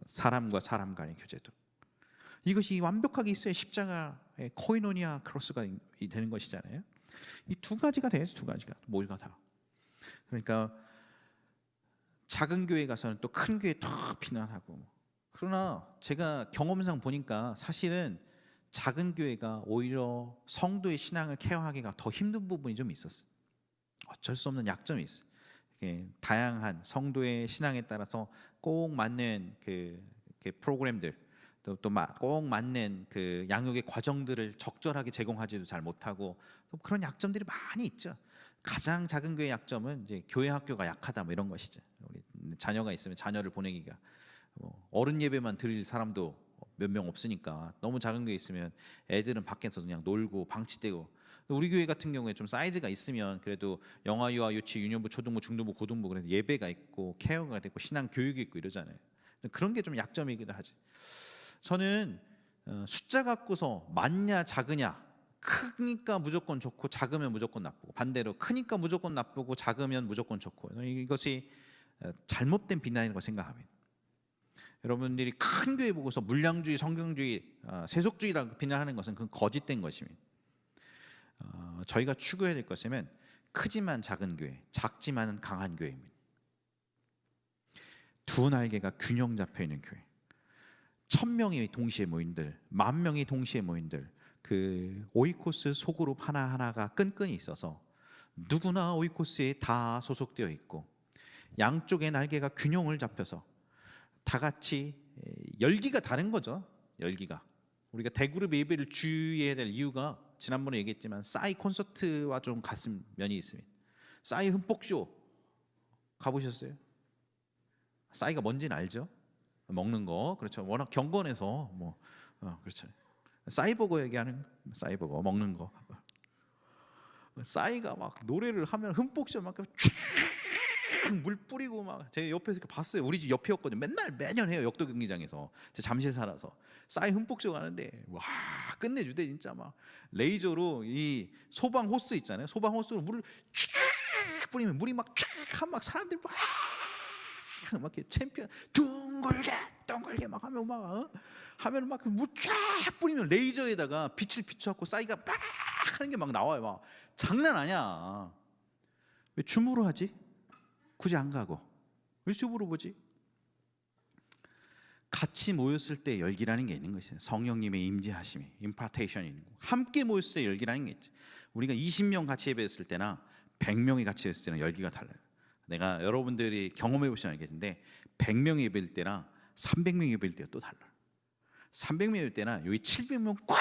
사람과 사람 간의 교제도. 이것이 완벽하게 있어야 십자가의 코이노니아 크로스가 되는 것이잖아요. 이 두 가지가 돼야죠. 두 가지가 모두가 다. 그러니까 작은 교회 가서는 또 큰 교회 더 비난하고. 그러나 제가 경험상 보니까 사실은 작은 교회가 오히려 성도의 신앙을 케어하기가 더 힘든 부분이 좀 있었어요. 어쩔 수 없는 약점이 있어요. 다양한 성도의 신앙에 따라서 꼭 맞는 그 프로그램들, 또 꼭 맞는 그 양육의 과정들을 적절하게 제공하지도 잘 못하고, 또 그런 약점들이 많이 있죠. 가장 작은 교회의 약점은 이제 교회 학교가 약하다, 뭐 이런 것이죠. 우리 자녀가 있으면 자녀를 보내기가 어른 예배만 드릴 사람도 몇 명 없으니까 너무 작은 교회 있으면 애들은 밖에서 그냥 놀고 방치되고. 우리 교회 같은 경우에 좀 사이즈가 있으면 그래도 영아, 유아, 유치, 유년부, 초등부, 중등부, 고등부 그래서 예배가 있고 케어가 있고 신앙 교육이 있고 이러잖아요. 그런 게 좀 약점이기도 하지. 저는 숫자 갖고서 많냐 작으냐, 크니까 무조건 좋고 작으면 무조건 나쁘고, 반대로 크니까 무조건 나쁘고 작으면 무조건 좋고, 이것이 잘못된 비난이라고 생각합니다. 여러분들이 큰 교회 보고서 물량주의, 성경주의, 세속주의라고 비난하는 것은 그건 거짓된 것입니다. 저희가 추구해야 될 것이면 크지만 작은 교회, 작지만 강한 교회입니다. 두 날개가 균형 잡혀 있는 교회. 1000명이 동시에 모인들, 10,000명이 동시에 모인들, 그 오이코스 소그룹 하나하나가 끈끈이 있어서 누구나 오이코스에 다 소속되어 있고, 양쪽의 날개가 균형을 잡혀서 다 같이 열기가 다른 거죠. 열기가. 우리가 대그룹 예배를 주의해야 될 이유가 지난번에 얘기했지만 싸이 콘서트와 좀 같은 면이 있습니다. 싸이 흠뻑쇼 가보셨어요? 싸이가 뭔지는 알죠? 먹는 거, 그렇죠. 워낙 경건해서 그렇죠. 싸이버거 얘기하는, 싸이버거 먹는 거. 싸이가 막 노래를 하면 흠뻑쇼 막 물 뿌리고 막, 제가 옆에서 이렇게 봤어요. 우리 집 옆이었거든요. 맨날 매년 해요. 역도 경기장에서. 제가 잠실 살아서 싸이 흠뻑쇼 가는데 와 끝내주대 진짜. 막 레이저로 이 소방 호스 있잖아요. 소방 호스로 물을 쫙 뿌리면 물이 막 사람들 막 이렇게 챔피언 둥글게 막 하면 하면 막 물 쫙 뿌리면 레이저에다가 빛을 비춰갖고 싸이가 막 하는 게 막 나와요. 막 장난 아니야. 왜 줌으로 하지? 굳이 안 가고 왜 줌으로 보지? 같이 모였을 때 열기라는 게 있는 것이에요. 성령님의 임재하심이, 임파테이션이 있는 거. 함께 모였을 때 열기라는 게 있지. 우리가 20명 같이 예배했을 때나 100명이 같이 했을 때는 열기가 달라요. 내가 여러분들이 경험해 보시면 알겠는데 100명이 예배일 때랑 300명이 예배일 때가 또 달라요. 300명일 예배일 때나 여기 700명 꽉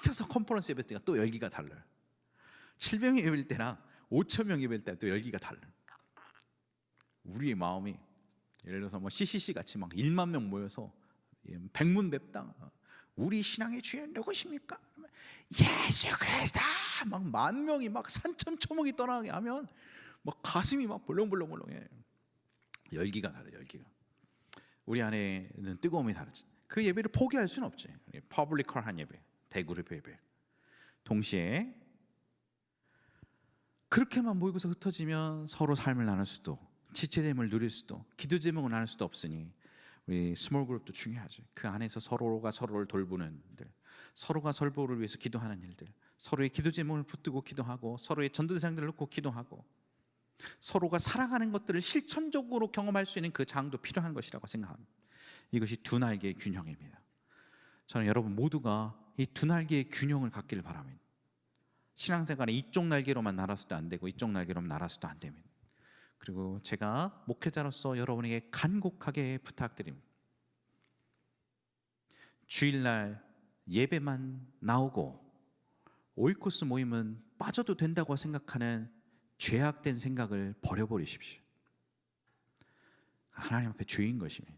차서 컨퍼런스 예배일 때가 또 열기가 달라요. 700명 예배일 때나 5,000명 예배일 때가 또 열기가 달라요. 우리의 마음이 예를 들어서 CCC 같이 막 1만 명 모여서 백문백당 우리 신앙의 주인 누구십니까? 예수 그리스도 막 10,000명이 막 산천초목이 떠나게 하면 막 가슴이 막 벌렁벌렁해. 열기가 달라요. 열기가. 우리 안에는 뜨거움이 다르지. 그 예배를 포기할 수는 없지. 퍼블리컬한 예배, 대그룹 예배. 동시에 그렇게만 모이고서 흩어지면 서로 삶을 나눌 수도, 지체됨을 누릴 수도, 기도 제목을 나눌 수도 없으니 우리 스몰 그룹도 중요하죠. 그 안에서 서로가 서로를 돌보는 일들, 서로가 서로를 위해서 기도하는 일들, 서로의 기도 제목을 붙들고 기도하고, 서로의 전도대상들을 놓고 기도하고, 서로가 사랑하는 것들을 실천적으로 경험할 수 있는 그 장도 필요한 것이라고 생각합니다. 이것이 두 날개의 균형입니다. 저는 여러분 모두가 이 두 날개의 균형을 갖기를 바랍니다. 신앙생활에 이쪽 날개로만 날아서도 안 되고 이쪽 날개로만 날아서도 안 됩니다. 그리고 제가 목회자로서 여러분에게 간곡하게 부탁드립니다. 주일날 예배만 나오고 오이코스 모임은 빠져도 된다고 생각하는 죄악된 생각을 버려버리십시오. 하나님 앞에 죄인 것입니다.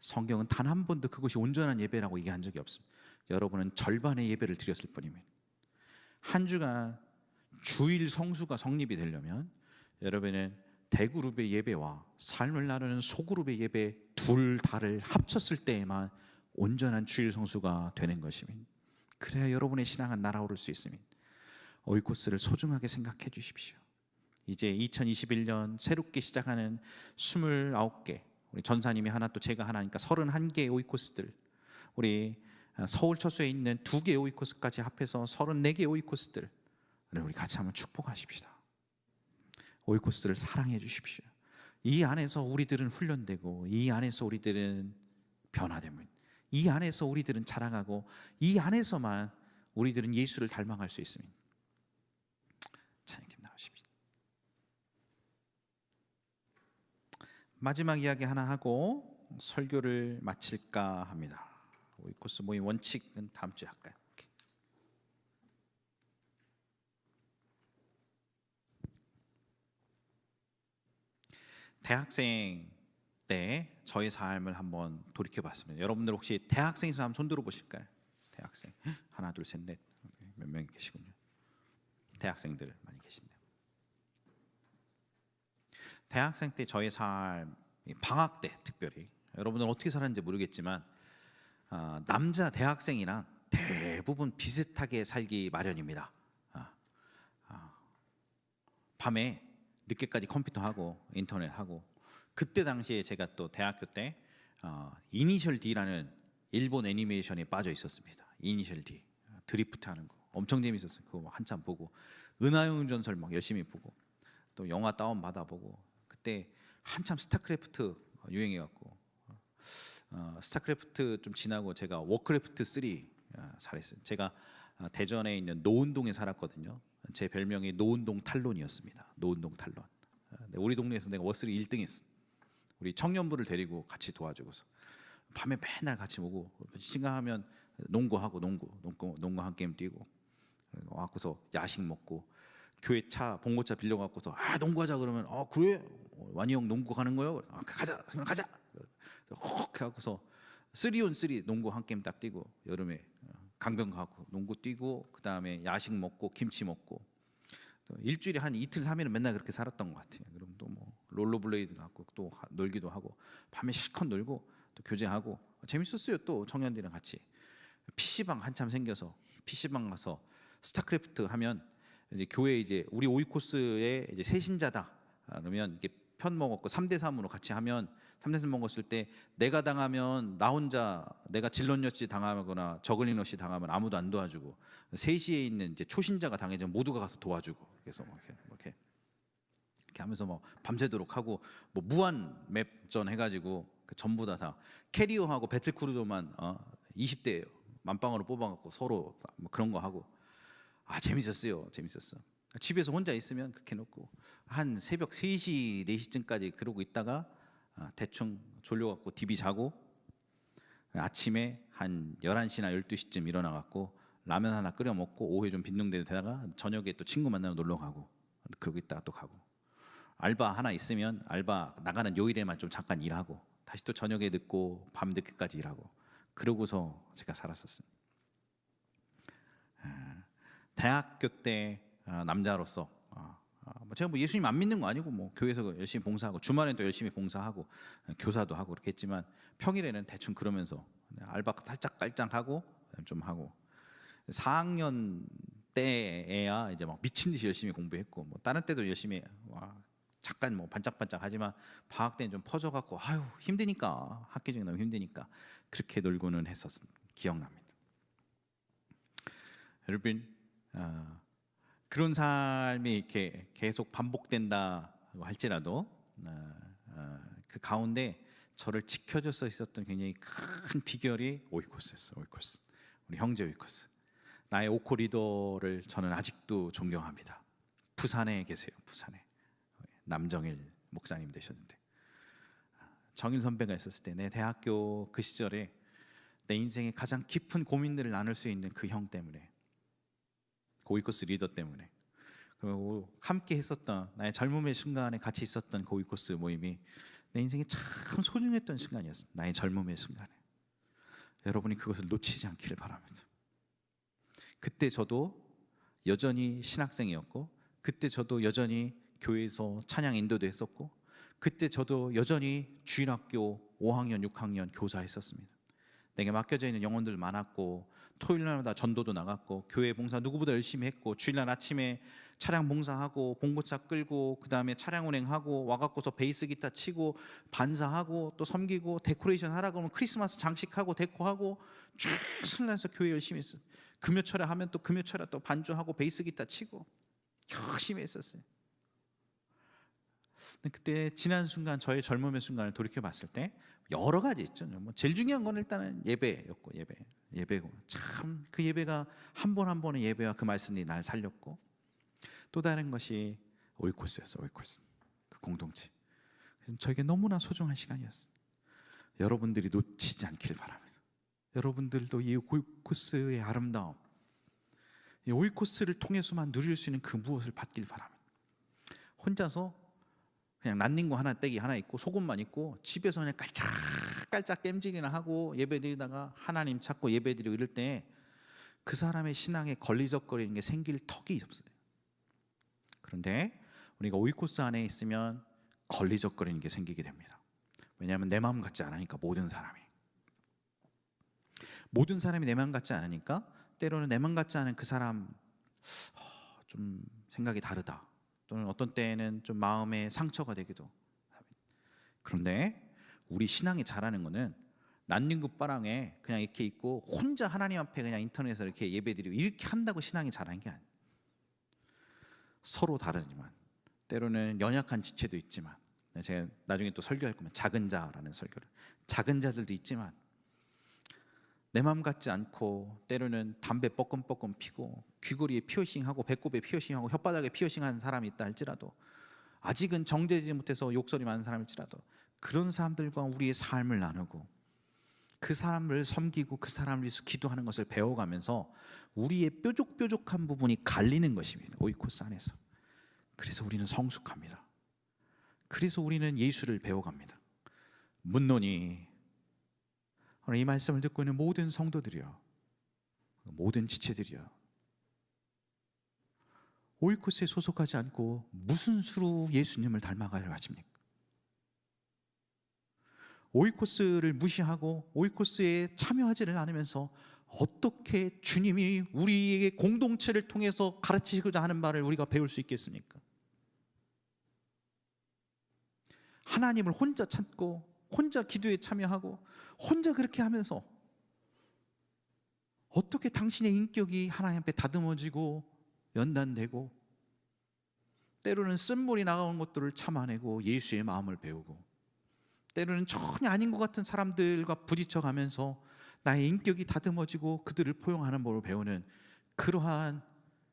성경은 단 한 번도 그것이 온전한 예배라고 얘기한 적이 없습니다. 여러분은 절반의 예배를 드렸을 뿐입니다. 한 주간 주일 성수가 성립이 되려면 여러분은 대그룹의 예배와 삶을 나누는 소그룹의 예배 둘 다를 합쳤을 때에만 온전한 주일 성수가 되는 것입니다. 그래야 여러분의 신앙은 날아오를 수 있습니다. 오이코스를 소중하게 생각해 주십시오. 이제 2021년 새롭게 시작하는 29개, 우리 전사님이 하나 또 제가 하나니까 31개의 오이코스들, 우리 서울 처소에 있는 2개의 오이코스까지 합해서 34개의 오이코스들을 우리 같이 한번 축복하십시다. 오이코스들을 사랑해 주십시오. 이 안에서 우리들은 훈련되고 이 안에서 우리들은 변화됩니다. 이 안에서 우리들은 자라가고 이 안에서만 우리들은 예수를 닮아갈 수 있습니다. 찬양팀 나오십시오. 마지막 이야기 하나 하고 설교를 마칠까 합니다. 오이코스 모임 원칙은 다음 주에 할까요? 대학생 때 저의 삶을 한번 돌이켜봤습니다. 여러분들 혹시 대학생이서 한번 손 들어보실까요? 대학생 하나 둘 셋 넷 몇 명 계시군요. 대학생들 많이 계신데요. 대학생 때 저의 삶, 방학 때 특별히 여러분들 어떻게 살았는지 모르겠지만 남자 대학생이랑 대부분 비슷하게 살기 마련입니다. 밤에 늦게까지 컴퓨터 하고 인터넷 하고, 그때 당시에 제가 또 대학교 때 이니셜 D라는 일본 애니메이션에 빠져 있었습니다. 이니셜 D 드리프트 하는 거 엄청 재밌었어요. 그거 한참 보고 은하영 전설 막 열심히 보고 또 영화 다운 받아보고, 그때 한참 스타크래프트 유행해갖고 스타크래프트 좀 지나고 제가 워크래프트 3 잘했어요. 제가 대전에 있는 노은동에 살았거든요. 제 별명이 노은동 탈론이었습니다. 노은동 탈론. 우리 동네에서 내가 워스리 1등했어. 우리 청년부를 데리고 같이 도와주고서 밤에 맨날 같이 오고 시간하면 농구하고 농구 한 게임 뛰고 와서 야식 먹고 교회 차 봉고차 빌려갖고서 농구하자 그러면 그래 완이 형 농구 가는 거요? 가자 혹 해갖고서 3on3 농구 한 게임 딱 뛰고 여름에 강변 가고 농구 뛰고 그 다음에 야식 먹고 김치 먹고 일주일에 한 이틀 3일은 맨날 그렇게 살았던 것 같아요. 그럼 또 뭐 롤러블레이드 갖고 또 놀기도 하고 밤에 실컷 놀고 또 교제하고 재밌었어요. 또 청년들이랑 같이 PC방 한참 생겨서 PC방 가서 스타크래프트 하면 이제 교회 이제 우리 오이코스의 이제 새신자다 그러면 이게 편 먹었고 3대3으로 같이 하면 3대3 먹었을 때 내가 당하면 나 혼자 내가 질럿러시 당하거나 저글링러시 당하면 아무도 안 도와주고 3시에 있는 이제 초신자가 당해지면 모두가 가서 도와주고, 그래서 이렇게 하면서 뭐 밤새도록 하고 뭐 무한 맵전 해가지고 전부 다 캐리어하고 배틀크루저만 20대예요. 만빵으로 뽑아갖고 서로 뭐 그런 거 하고 재밌었어요. 집에서 혼자 있으면 그렇게 놓고 한 새벽 3시 4시쯤까지 그러고 있다가 대충 졸려갖고 DB 자고 아침에 한 11시나 12시쯤 일어나갖고 라면 하나 끓여 먹고 오후에 좀 빈둥대다가 저녁에 또 친구 만나러 놀러 가고 그러고 있다가 또 가고, 알바 하나 있으면 알바 나가는 요일에만 좀 잠깐 일하고 다시 또 저녁에 늦고 밤 늦게까지 일하고 그러고서 제가 살았었습니다. 대학교 때 남자로서 제가 뭐 예수님 안 믿는 거 아니고 뭐 교회에서 열심히 봉사하고 주말에는 또 열심히 봉사하고 교사도 하고 그렇게 했지만 평일에는 대충 그러면서 알바 살짝 깔짝하고 좀 하고 4학년 때에야 이제 막 미친 듯이 열심히 공부했고 뭐 다른 때도 열심히 잠깐 뭐 반짝반짝 하지만 방학 때는 좀 퍼져갖고 힘드니까 학기 중에 너무 힘드니까 그렇게 놀고는 했었던 기억납니다. 여러분 그런 삶이 이렇게 계속 반복된다고 할지라도 그 가운데 저를 지켜줘서 있었던 굉장히 큰 비결이 오이코스였어요. 오이코스, 우리 형제 오이코스. 나의 오코 리더를 저는 아직도 존경합니다. 부산에 계세요. 부산에 남정일 목사님 되셨는데, 정일 선배가 있었을 때 내 대학교 그 시절에 내 인생의 가장 깊은 고민들을 나눌 수 있는 그 형 때문에, 고위코스 리더 때문에, 그리고 함께 했었던 나의 젊음의 순간에 같이 있었던 고위코스 모임이 내 인생에 참 소중했던 순간이었어요. 나의 젊음의 순간에. 여러분이 그것을 놓치지 않기를 바랍니다. 그때 저도 여전히 신학생이었고, 그때 저도 여전히 교회에서 찬양 인도도 했었고, 그때 저도 여전히 주일학교 5학년 6학년 교사했었습니다. 내게 맡겨져 있는 영혼들 많았고, 토요일날마다 전도도 나갔고, 교회 봉사 누구보다 열심히 했고, 주일날 아침에 차량 봉사하고 봉고차 끌고, 그 다음에 차량 운행하고, 와갖고서 베이스 기타 치고 반사하고 또 섬기고, 데코레이션 하라고 하면 크리스마스 장식하고 데코하고 쭉 설날에서 교회 열심히 했어요. 금요철에 하면 또 금요철에 또 반주하고 베이스 기타 치고 열심히 했었어요. 그때 지난 순간, 저의 젊음의 순간을 돌이켜 봤을 때 여러 가지 있죠. 뭐 제일 중요한 건 일단은 예배였고, 예배고, 참 그 예배가 한 번 한 번의 예배와 그 말씀이 날 살렸고, 또 다른 것이 오이코스였어요. 오이코스, 그 공동체. 저에게 너무나 소중한 시간이었어요. 여러분들이 놓치지 않길 바랍니다. 여러분들도 이 오이코스의 아름다움, 이 오이코스를 통해서만 누릴 수 있는 그 무엇을 받길 바랍니다. 혼자서 그냥 난닝구 하나, 떼기 하나 있고 소금만 있고 집에서 그냥 깔짝깔짝 깸질이나 하고 예배드리다가 하나님 찾고 예배드리고 이럴 때 그 사람의 신앙에 걸리적거리는 게 생길 턱이 없어요. 그런데 우리가 오이코스 안에 있으면 걸리적거리는 게 생기게 됩니다. 왜냐하면 내 마음 같지 않으니까, 모든 사람이 내 마음 같지 않으니까, 때로는 내 마음 같지 않은 그 사람 좀 생각이 다르다, 또는 어떤 때에는 좀 마음에 상처가 되기도 합니다. 그런데 우리 신앙이 잘하는 거는 난닝굿바랑에 그냥 이렇게 있고 혼자 하나님 앞에 그냥 인터넷에서 이렇게 예배드리고 이렇게 한다고 신앙이 잘하는 게 아니에요. 서로 다르지만, 때로는 연약한 지체도 있지만, 제가 나중에 또 설교할 거면 작은 자라는 설교를, 작은 자들도 있지만 내 마음 같지 않고, 때로는 담배 뻐끔뻐끔 피고 귀걸이에 피어싱하고 배꼽에 피어싱하고 혓바닥에 피어싱한 사람이 있다 할지라도, 아직은 정제되지 못해서 욕설이 많은 사람일지라도, 그런 사람들과 우리의 삶을 나누고 그 사람을 섬기고 그 사람을 위해서 기도하는 것을 배워가면서 우리의 뾰족뾰족한 부분이 갈리는 것입니다. 오이코스 안에서. 그래서 우리는 성숙합니다. 그래서 우리는 예수를 배워갑니다. 묻노니, 이 말씀을 듣고 있는 모든 성도들이요, 모든 지체들이요, 오이코스에 소속하지 않고 무슨 수로 예수님을 닮아가려 하십니까? 오이코스를 무시하고 오이코스에 참여하지를 않으면서 어떻게 주님이 우리에게 공동체를 통해서 가르치고자 하는 바를 우리가 배울 수 있겠습니까? 하나님을 혼자 찾고 혼자 기도에 참여하고 혼자 그렇게 하면서 어떻게 당신의 인격이 하나님 앞에 다듬어지고 연단되고, 때로는 쓴물이 나가는 것들을 참아내고 예수의 마음을 배우고, 때로는 전혀 아닌 것 같은 사람들과 부딪혀가면서 나의 인격이 다듬어지고 그들을 포용하는 법을 배우는 그러한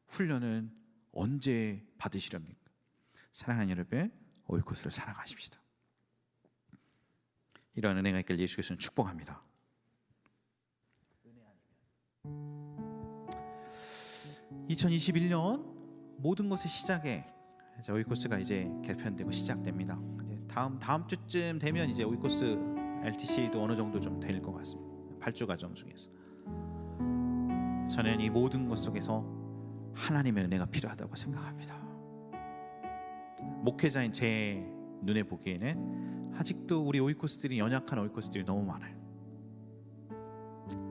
훈련은 언제 받으시렵니까? 사랑하는 여러분, 오이코스를 사랑하십시다. 이러한 은혜가 있길 예수 그리스도는 축복합니다. 2021년 모든 것의 시작에 오이코스가 이제 개편되고 시작됩니다. 다음 주쯤 되면 이제 오이코스 LTC도 어느 정도 좀 될 것 같습니다. 8주 과정 중에서 저는 이 모든 것 속에서 하나님의 은혜가 필요하다고 생각합니다. 목회자인 제 눈에 보기에는 아직도 우리 오이코스들이, 연약한 오이코스들이 너무 많아요.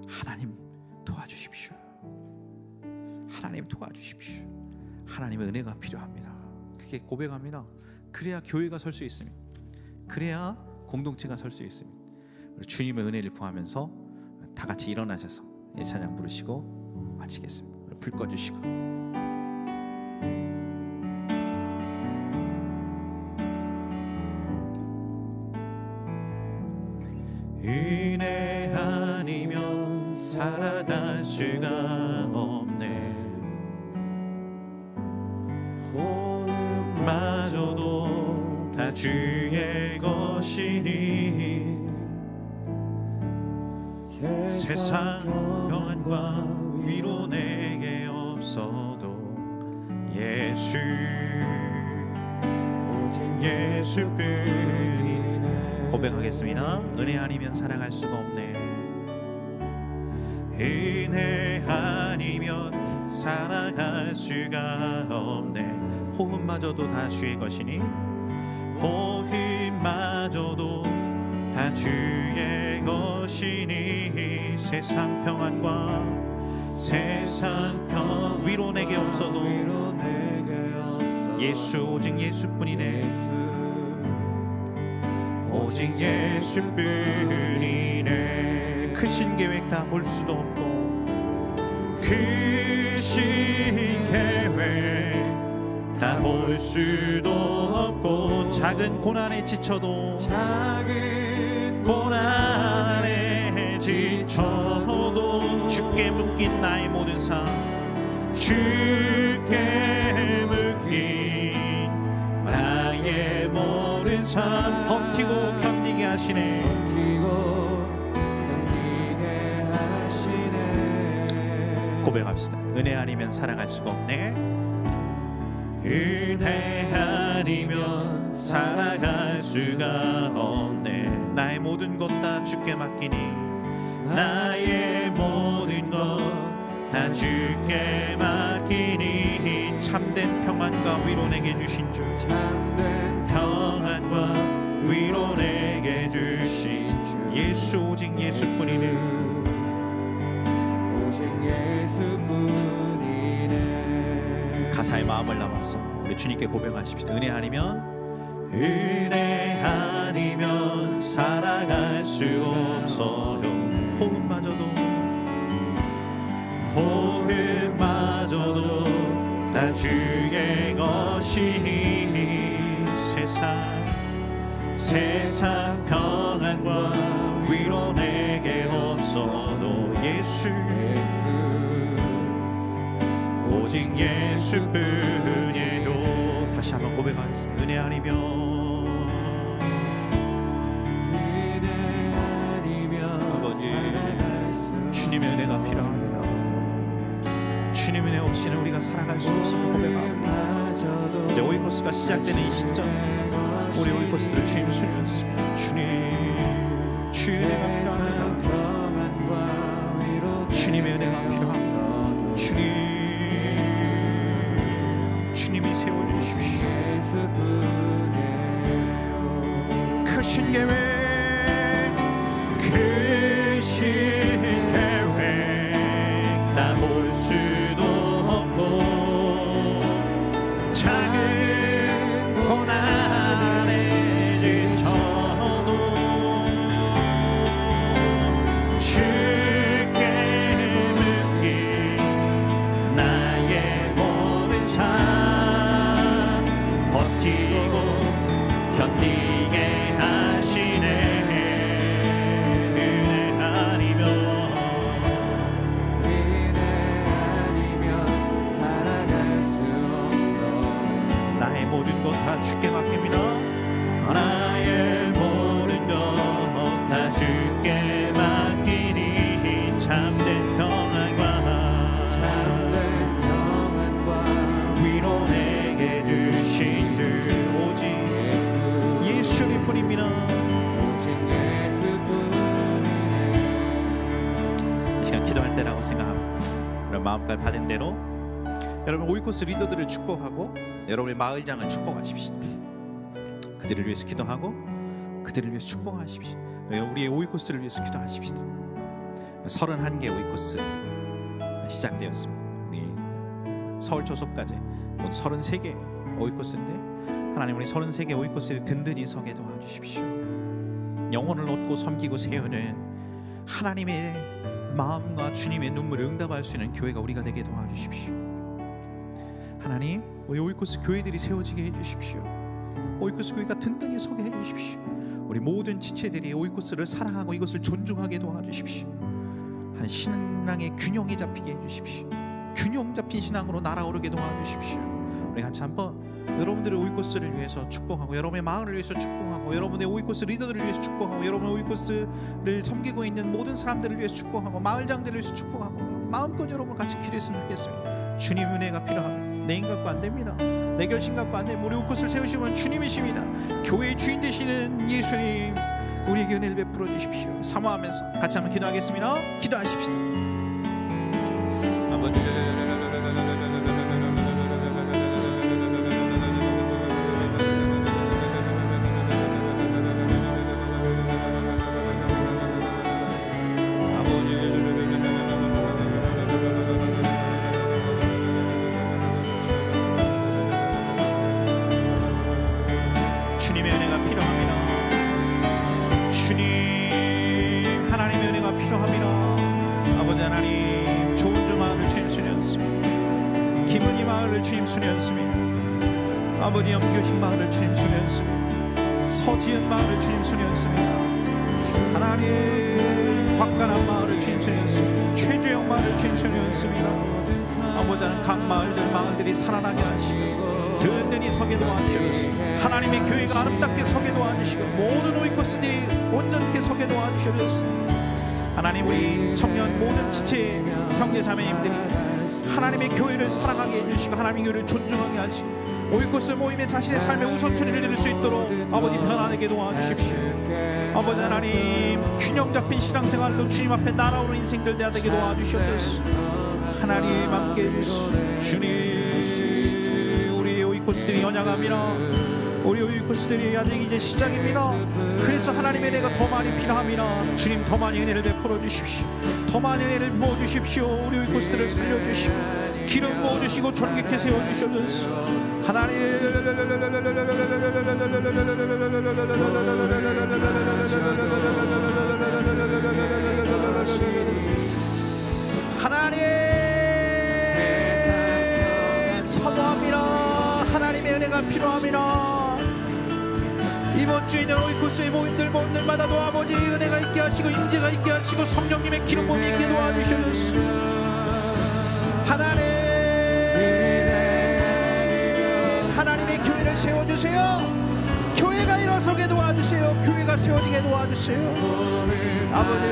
하나님 도와주십시오. 하나님 도와주십시오. 하나님의 은혜가 필요합니다. 그렇게 고백합니다. 그래야 교회가 설 수 있습니다. 그래야 공동체가 설 수 있습니다. 우리 주님의 은혜를 구하면서 다 같이 일어나셔서 이 찬양 부르시고 마치겠습니다. 불 꺼주시고. 은혜 아니면 살아갈 수가 없네. 다 주의 것이니 세상 평안과 위로 내게 없어도 예수 오직 예수뿐이네. 고백하겠습니다. 은혜 아니면 살아갈 수가 없네. 은혜 아니면 살아갈 수가 없네. 호흡마저도 다 주의 것이니 호흡마저도 다 주의 것이니 세상 평안과 세상 평 위로 내게 없어도 예수 오직 예수뿐이네. 오직 예수뿐이네. 크신 계획 다 볼 수도 없고 크신 계획 다 볼 수도 없고 작은 고난에 지쳐도 고난에 지쳐도 주께 묶인 나의 모든 삶 주께 묶인 나의 모든 삶 버티고 견디게 하시네. 고백합시다. 은혜 아니면 살아갈 수가 없네. 은혜 아니면 살아갈 수가 없네. 나의 모든 것 다 주께 맡기니 나의 모든 것 다 주께 맡기니 참된 평안과 위로 내게 주신 주 참된 평안과 위로 내게 주신 주 예수 오직 예수뿐이네. 오직 예수뿐이네. 가사의 마음을 담아서 우리 주님께 고백하십시다. 은혜 아니면 살아갈 수 없어요. 호흡마저도 다 주의 것이니 세상 평안과 위로 내게 없어도 예수 오직 예수뿐이요. 다시 한번 고백하겠습니다. 은혜 아니면 아버지 주님의 은혜가 필요합니다. 주님의 은혜 없이는 우리가 살아갈 수 없음을 고백합니다. 이제 오이코스가 시작되는 이 시점 우리 오이코스들을 주님 순위했습니다. 주님 주의 은혜가 필요합니다. 주님의 은혜가 필요합니다. 주님이 세워주십시오. 크신 계획 다 볼 수도 없고 작은 고난에 지쳐도 주께 묶인 나의 모든 삶 버티고 견디게 하시네. 다 주께 맡깁니다. 나의 모든 것 다 주께 맡기니 참된 평안과 위로 내게 주신 주 오직 예수님뿐입니다. 이 시간 기도할 때라고 생각합니다. 여러분 마음까지 받은 대로 여러분 오이코스 리더들을 축복하고 여러분의 마을장을 축복하십시오. 그들을 위해서 기도하고 그들을 위해서 축복하십시오. 우리의 오이코스를 위해서 기도하십시다. 31개 오이코스 시작되었습니다. 우리 서울 초소까지 33개 오이코스인데 하나님 우리 33개 오이코스를 든든히 서게 도와주십시오. 영혼을 얻고 섬기고 세우는 하나님의 마음과 주님의 눈물을 응답할 수 있는 교회가 우리가 되게 도와주십시오. 하나님 우리 오이코스 교회들이 세워지게 해주십시오. 오이코스 교회가 든든히 서게 해주십시오. 우리 모든 지체들이 오이코스를 사랑하고 이것을 존중하게 도와주십시오. 한 신앙의 균형이 잡히게 해주십시오. 균형 잡힌 신앙으로 날아오르게 도와주십시오. 우리 같이 한번 여러분들의 오이코스를 위해서 축복하고, 여러분의 마을을 위해서 축복하고, 여러분의 오이코스 리더들을 위해서 축복하고, 여러분의 오이코스를 섬기고 있는 모든 사람들을 위해서 축복하고, 마을장들을 위해서 축복하고, 마음껏 여러분 같이 기도했으면 좋겠습니다. 주님 은혜가 필요합니다. 내 인간 갖고 안 됩니다. 내 결심 갖고 안 됩니다. 우리 오이코스를 세우시면 주님이십니다. 교회의 주인 되시는 예수님, 우리에게 은혜를 베풀어 주십시오. 사모하면서 같이 한번 기도하겠습니다. 기도하십시다. 아버지, 주님의 은혜가 필요합니다. 주님, 하나님의 은혜가 필요합니다. 아버지 하나님, 좋은 주 마을을 주님 순이었습니다. 기분이 마을을 주님 순이었습니다. 아버지 염교식 마을을 주님 순이었습니다. 서지은 마을을 주님 순이었습니다. 하나님, 광간한 마을을 주님 순이었습니다. 최주영 마을을 주님 순이었습니다. 아버지 하나님, 각 마을들이 살아나게 하시고 든든히 서게 도와주시옵소서. 하나님의 교회가 아름답게 서게 도와주시고 모든 오이코스들이 온전하게 서게 도와주시옵소서. 하나님, 우리 청년 모든 지체 형제 자매님들이 하나님의 교회를 사랑하게 해주시고 하나님의 교회를 존중하게 하시고 오이코스 모임에 자신의 삶의 우선순위를 드릴 수 있도록 아버지 편안하게 도와주십시오. 아버지 하나님, 균형 잡힌 신앙생활로 주님 앞에 날아오는 인생들 되게 도와주시옵소서. 하나님 함께 해주시오. 주님, 오이코스들이 연약합니다. 우리 오이코스들이 아직 이제 시작입니다. 그래서 하나님의 은혜가 더 많이 필요합니다. 주님, 더 많이 은혜를 베풀어 주십시오. 더 많이 은혜를 부어 주십시오. 우리 오이코스들을 살려주시고 기름 부어 주시고 존귀케 세워 주셔서 하나님, 하나님 사모합니다. 하나님의 은혜가 필요합니다. 이번 주에는 오이코스의 모임들마다도 아버지 은혜가 있게 하시고 임재가 있게 하시고 성령님의 기름 부음이 있게 도와주셔서 하나님의 교회를 세워주세요. 교회가 일어서게 도와주세요. 교회가 세워지게 도와주세요. 아버지,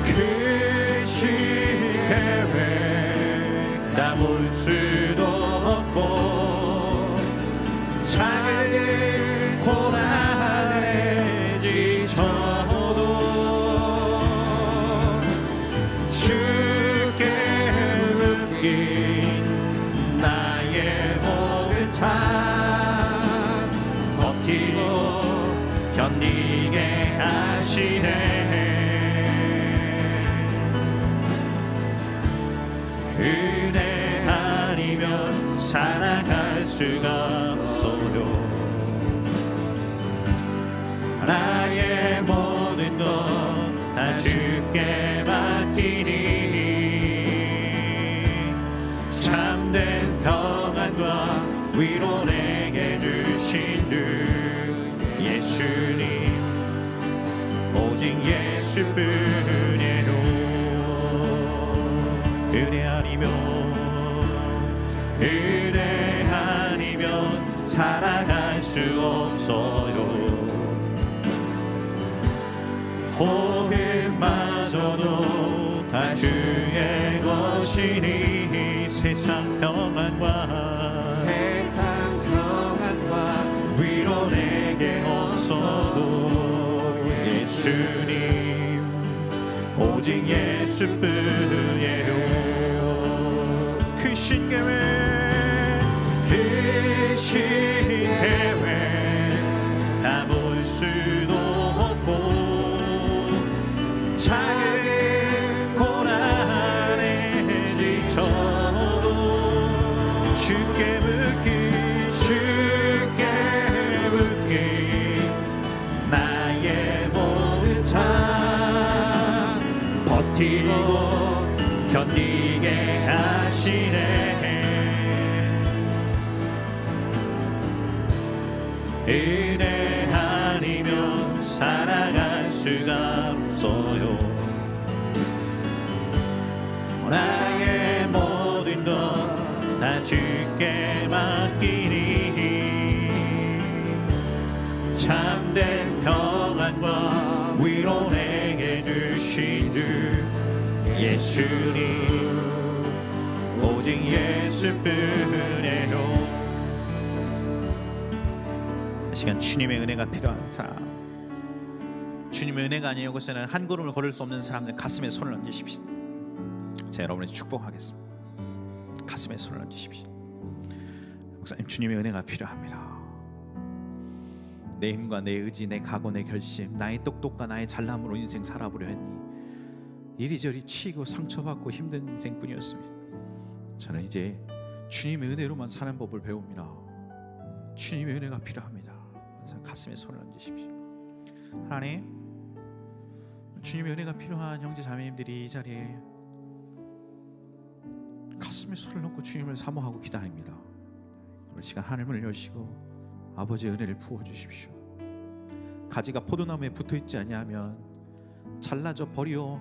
그 시대에 나볼 수도 없고 작은 고난에 지쳐도 주께 묶인 나의 모든 삶 버티고 견디게 하시네. 은혜 아니면 살아갈 수가 없어요. 나의 모든 것 다 주께 맡기니 참된 평안과 위로 내게 주신 주 예수님, 오직 예수뿐이에요. 은혜 아니면 살아갈 수 없어요. 복음마저도 다 주의 것이니 세상 평안과 위로 내게 없어도 예수님, 오직 예수뿐이에요. 그 신계획 다 볼 수도 없고 작은 고난에 지쳐도 주께 묶인 나의 모든 삶 버티고 견디게 하시네. 은혜 아니면 살아갈 수가 없어요. 나의 모든 것 다 주께 맡기니 참된 평안과 위로 내게 주신 주 예수님, 오직 예수뿐이에요. 이 시간 주님의 은혜가 필요한 사람, 주님의 은혜가 아니에요. 그것에는 한 걸음을 걸을 수 없는 사람들 가슴에 손을 얹으십시오. 제가 여러분을 축복하겠습니다. 가슴에 손을 얹으십시오. 목사님, 주님의 은혜가 필요합니다. 내 힘과 내 의지, 내 각오, 내 결심, 나의 똑똑과 나의 잘남으로 인생 살아보려 했니? 이리저리 치이고 상처받고 힘든 인생뿐이었습니다. 저는 이제 주님의 은혜로만 사는 법을 배웁니다. 주님의 은혜가 필요합니다. 그래서 가슴에 손을 얹으십시오. 하나님, 주님의 은혜가 필요한 형제 자매님들이 이 자리에 가슴에 손을 얹고 주님을 사모하고 기다립니다. 오늘 시간 하늘문을 여시고 아버지의 은혜를 부어주십시오. 가지가 포도나무에 붙어있지 아니하면 잘라져 버려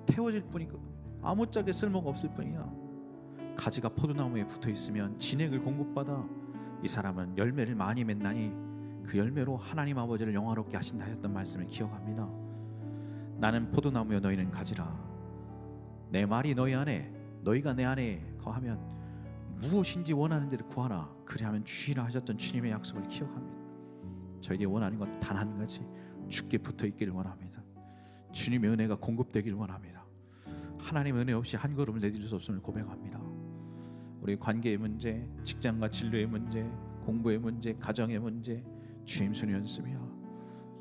태워질 뿐이고 아무짝에 쓸모가 없을 뿐이나, 가지가 포도나무에 붙어있으면 진액을 공급받아 이 사람은 열매를 많이 맺나니 그 열매로 하나님 아버지를 영화롭게 하신다 했던 말씀을 기억합니다. 나는 포도나무여 너희는 가지라. 내 말이 너희 안에, 너희가 내 안에 거하면 무엇인지 원하는 대로 구하라. 그리하면 주시라 하셨던 주님의 약속을 기억합니다. 저에게 원하는 것 단 한 가지, 주께 붙어 있기를 원합니다. 주님의 은혜가 공급되기를 원합니다. 하나님의 은혜 없이 한 걸음을 내딜 수 없음을 고백합니다. 우리 관계의 문제, 직장과 진로의 문제, 공부의 문제, 가정의 문제, 주님 손이 연습이야.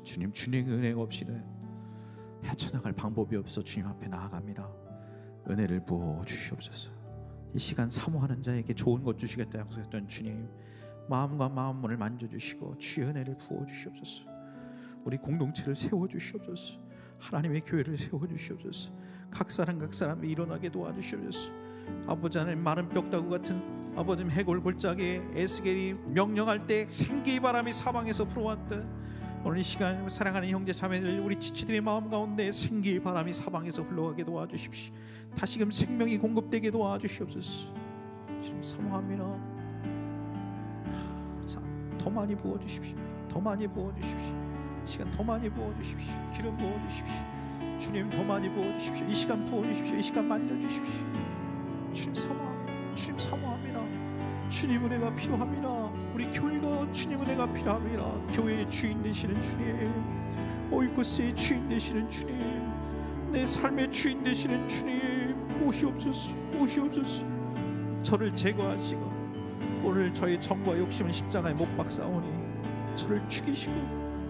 주님, 주님의 은혜가 없이는 헤쳐나갈 방법이 없어 주님 앞에 나아갑니다. 은혜를 부어 주시옵소서. 이 시간 사모하는 자에게 좋은 것 주시겠다 약속했던 주님, 마음과 마음문을 만져주시고 주의 은혜를 부어 주시옵소서. 우리 공동체를 세워 주시옵소서. 하나님의 교회를 세워 주시옵소서. 각 사람이 일어나게 도와주시옵소서. 아버지 하나님, 마른 뼈다구 같은 아버지 해골 골짜기에 에스겔이 명령할 때 생기의 바람이 사방에서 불어왔던 오늘 이 시간 사랑하는 형제 자매들, 우리 지치들의 마음 가운데 생기의 바람이 사방에서 흘러가게 도와주십시오. 다시금 생명이 공급되게 도와주시옵소서. 주님 사모합니다. 더 많이 부어주십시오. 더 많이 부어주십시오. 이 시간 더 많이 부어주십시오. 기름 부어주십시오. 주님 더 많이 부어주십시오. 이 시간 부어주십시오. 이 시간 만져주십시오. 주님 사모합니다. 주님 사모합니다. 주님 은혜가 필요합니다. 우리 교회가 주님 은혜가 필요합니다. 교회의 주인 되시는 주님, 오이코스의 주인 되시는 주님, 내 삶의 주인 되시는 주님, 오시옵소서. 오시옵소서. 저를 제거하시고 오늘 저의 정과 욕심은 십자가에 못 박사오니 저를 죽이시고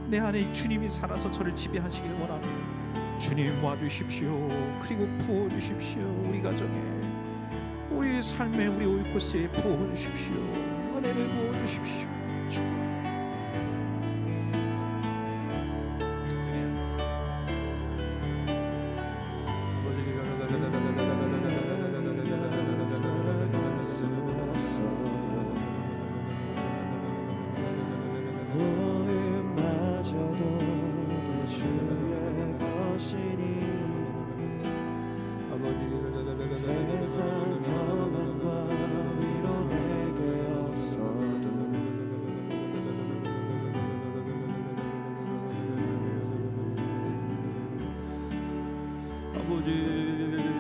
내 안에 주님이 살아서 저를 지배하시길 원합니다. 주님 와주십시오. 그리고 부어주십시오. 우리 가정에, 우리 삶에, 우리 오이코스에 부어주십시오. 은혜를 부어주십시오.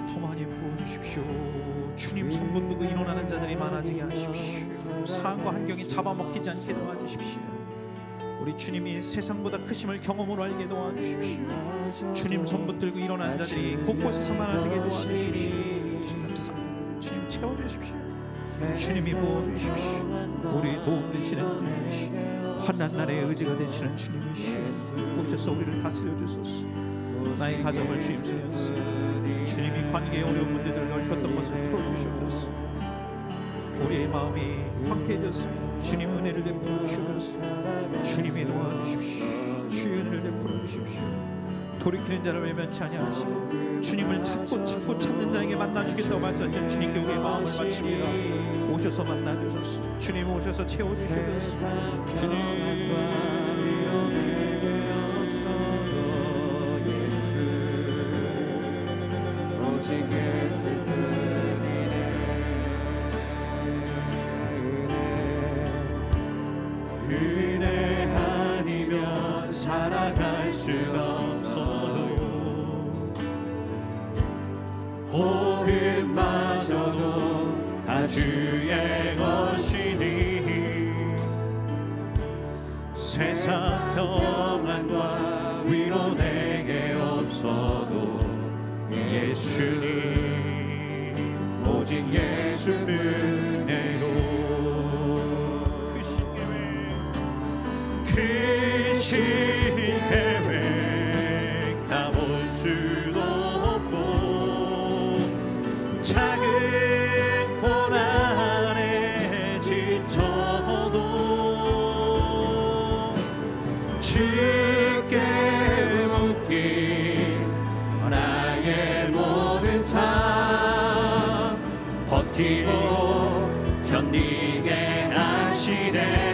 더 많이 부어주십시오. 주님 손 붙들고 일어나는 자들이 많아지게 하십시오. 상황과 환경이 잡아먹히지 않게 도와주십시오. 우리 주님이 세상보다 크심을 경험으로 알게 도와주십시오. 주님 손 붙들고 일어나는 자들이 곳곳에서 많아지게 도와주십시오. 주님 채워주십시오. 주님이 부어주십시오. 우리 도움 되시는 주님이시오. 환난 날의 의지가 되시는 주님이시오. 오셔서 우리를 다스려 주소서. 나의 가정을 주님 주셨습니다. 주님이 관계의 어려운 문제들을 얽혔던 것을 풀어주시옵소서. 우리의 마음이 황폐해졌습니다. 주님 은혜를 베풀어 주시옵소서. 주님이 도와주십시오. 주의 은혜를 베풀어 주십시오. 돌이키는 자를 외면치 아니하시고 주님을 찾고 찾는 자에게 만나주겠다고 말씀하신 주님께 우리의 마음을 바칩니다. 오셔서 만나주소서. 주님 오셔서 채워주시옵소서. 주님 오직 예수뿐이네. 은혜 아니면 살아갈 수가 없어요. 복음마저도 다 주의 것이니 세상 평안과 위로 내게 없어도 예수님 오직 예수뿐이요. 크신 계획 다 볼 수도 없고 작은 고난에 지쳐도 주께 묶인 나의 모든 삶 버티고 견디게 하시네.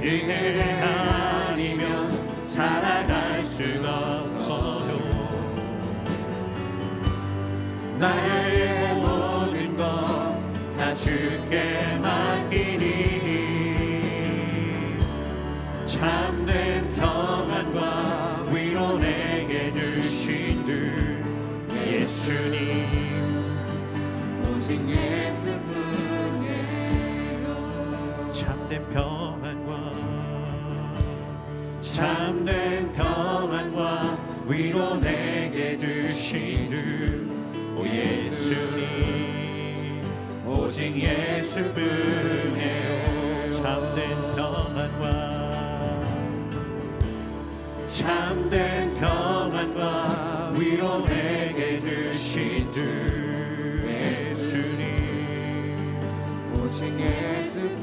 은혜 아니면 살아갈 수가 없어요. 나의 모든 것 다 주께 맡기니 참된 평안과 위로 내게 주신 주 예수님 오직 예수뿐이에요. 참된 평안과 위로 내게 주신 주 오 예수님 오직 예수뿐이에요. 참된 평안과 위로 내게 주신 주 예수님 오직 예수뿐이에요.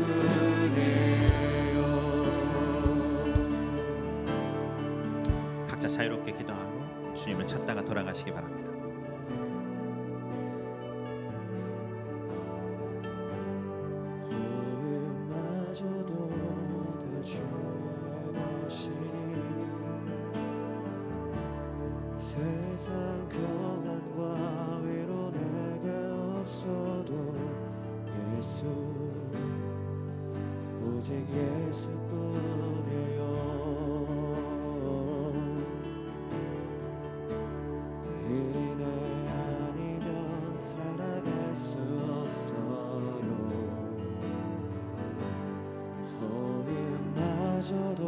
각자 자유롭게 기도하고 주님을 찾다가 돌아가시기 바랍니다. 세상 평안과 위로 내게 없어도 예수 오직 예수뿐이에요. 은혜 아니면 살아갈 수 없어요. 호흡마저도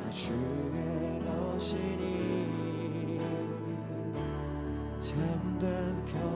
다 주의 것이니 참된 평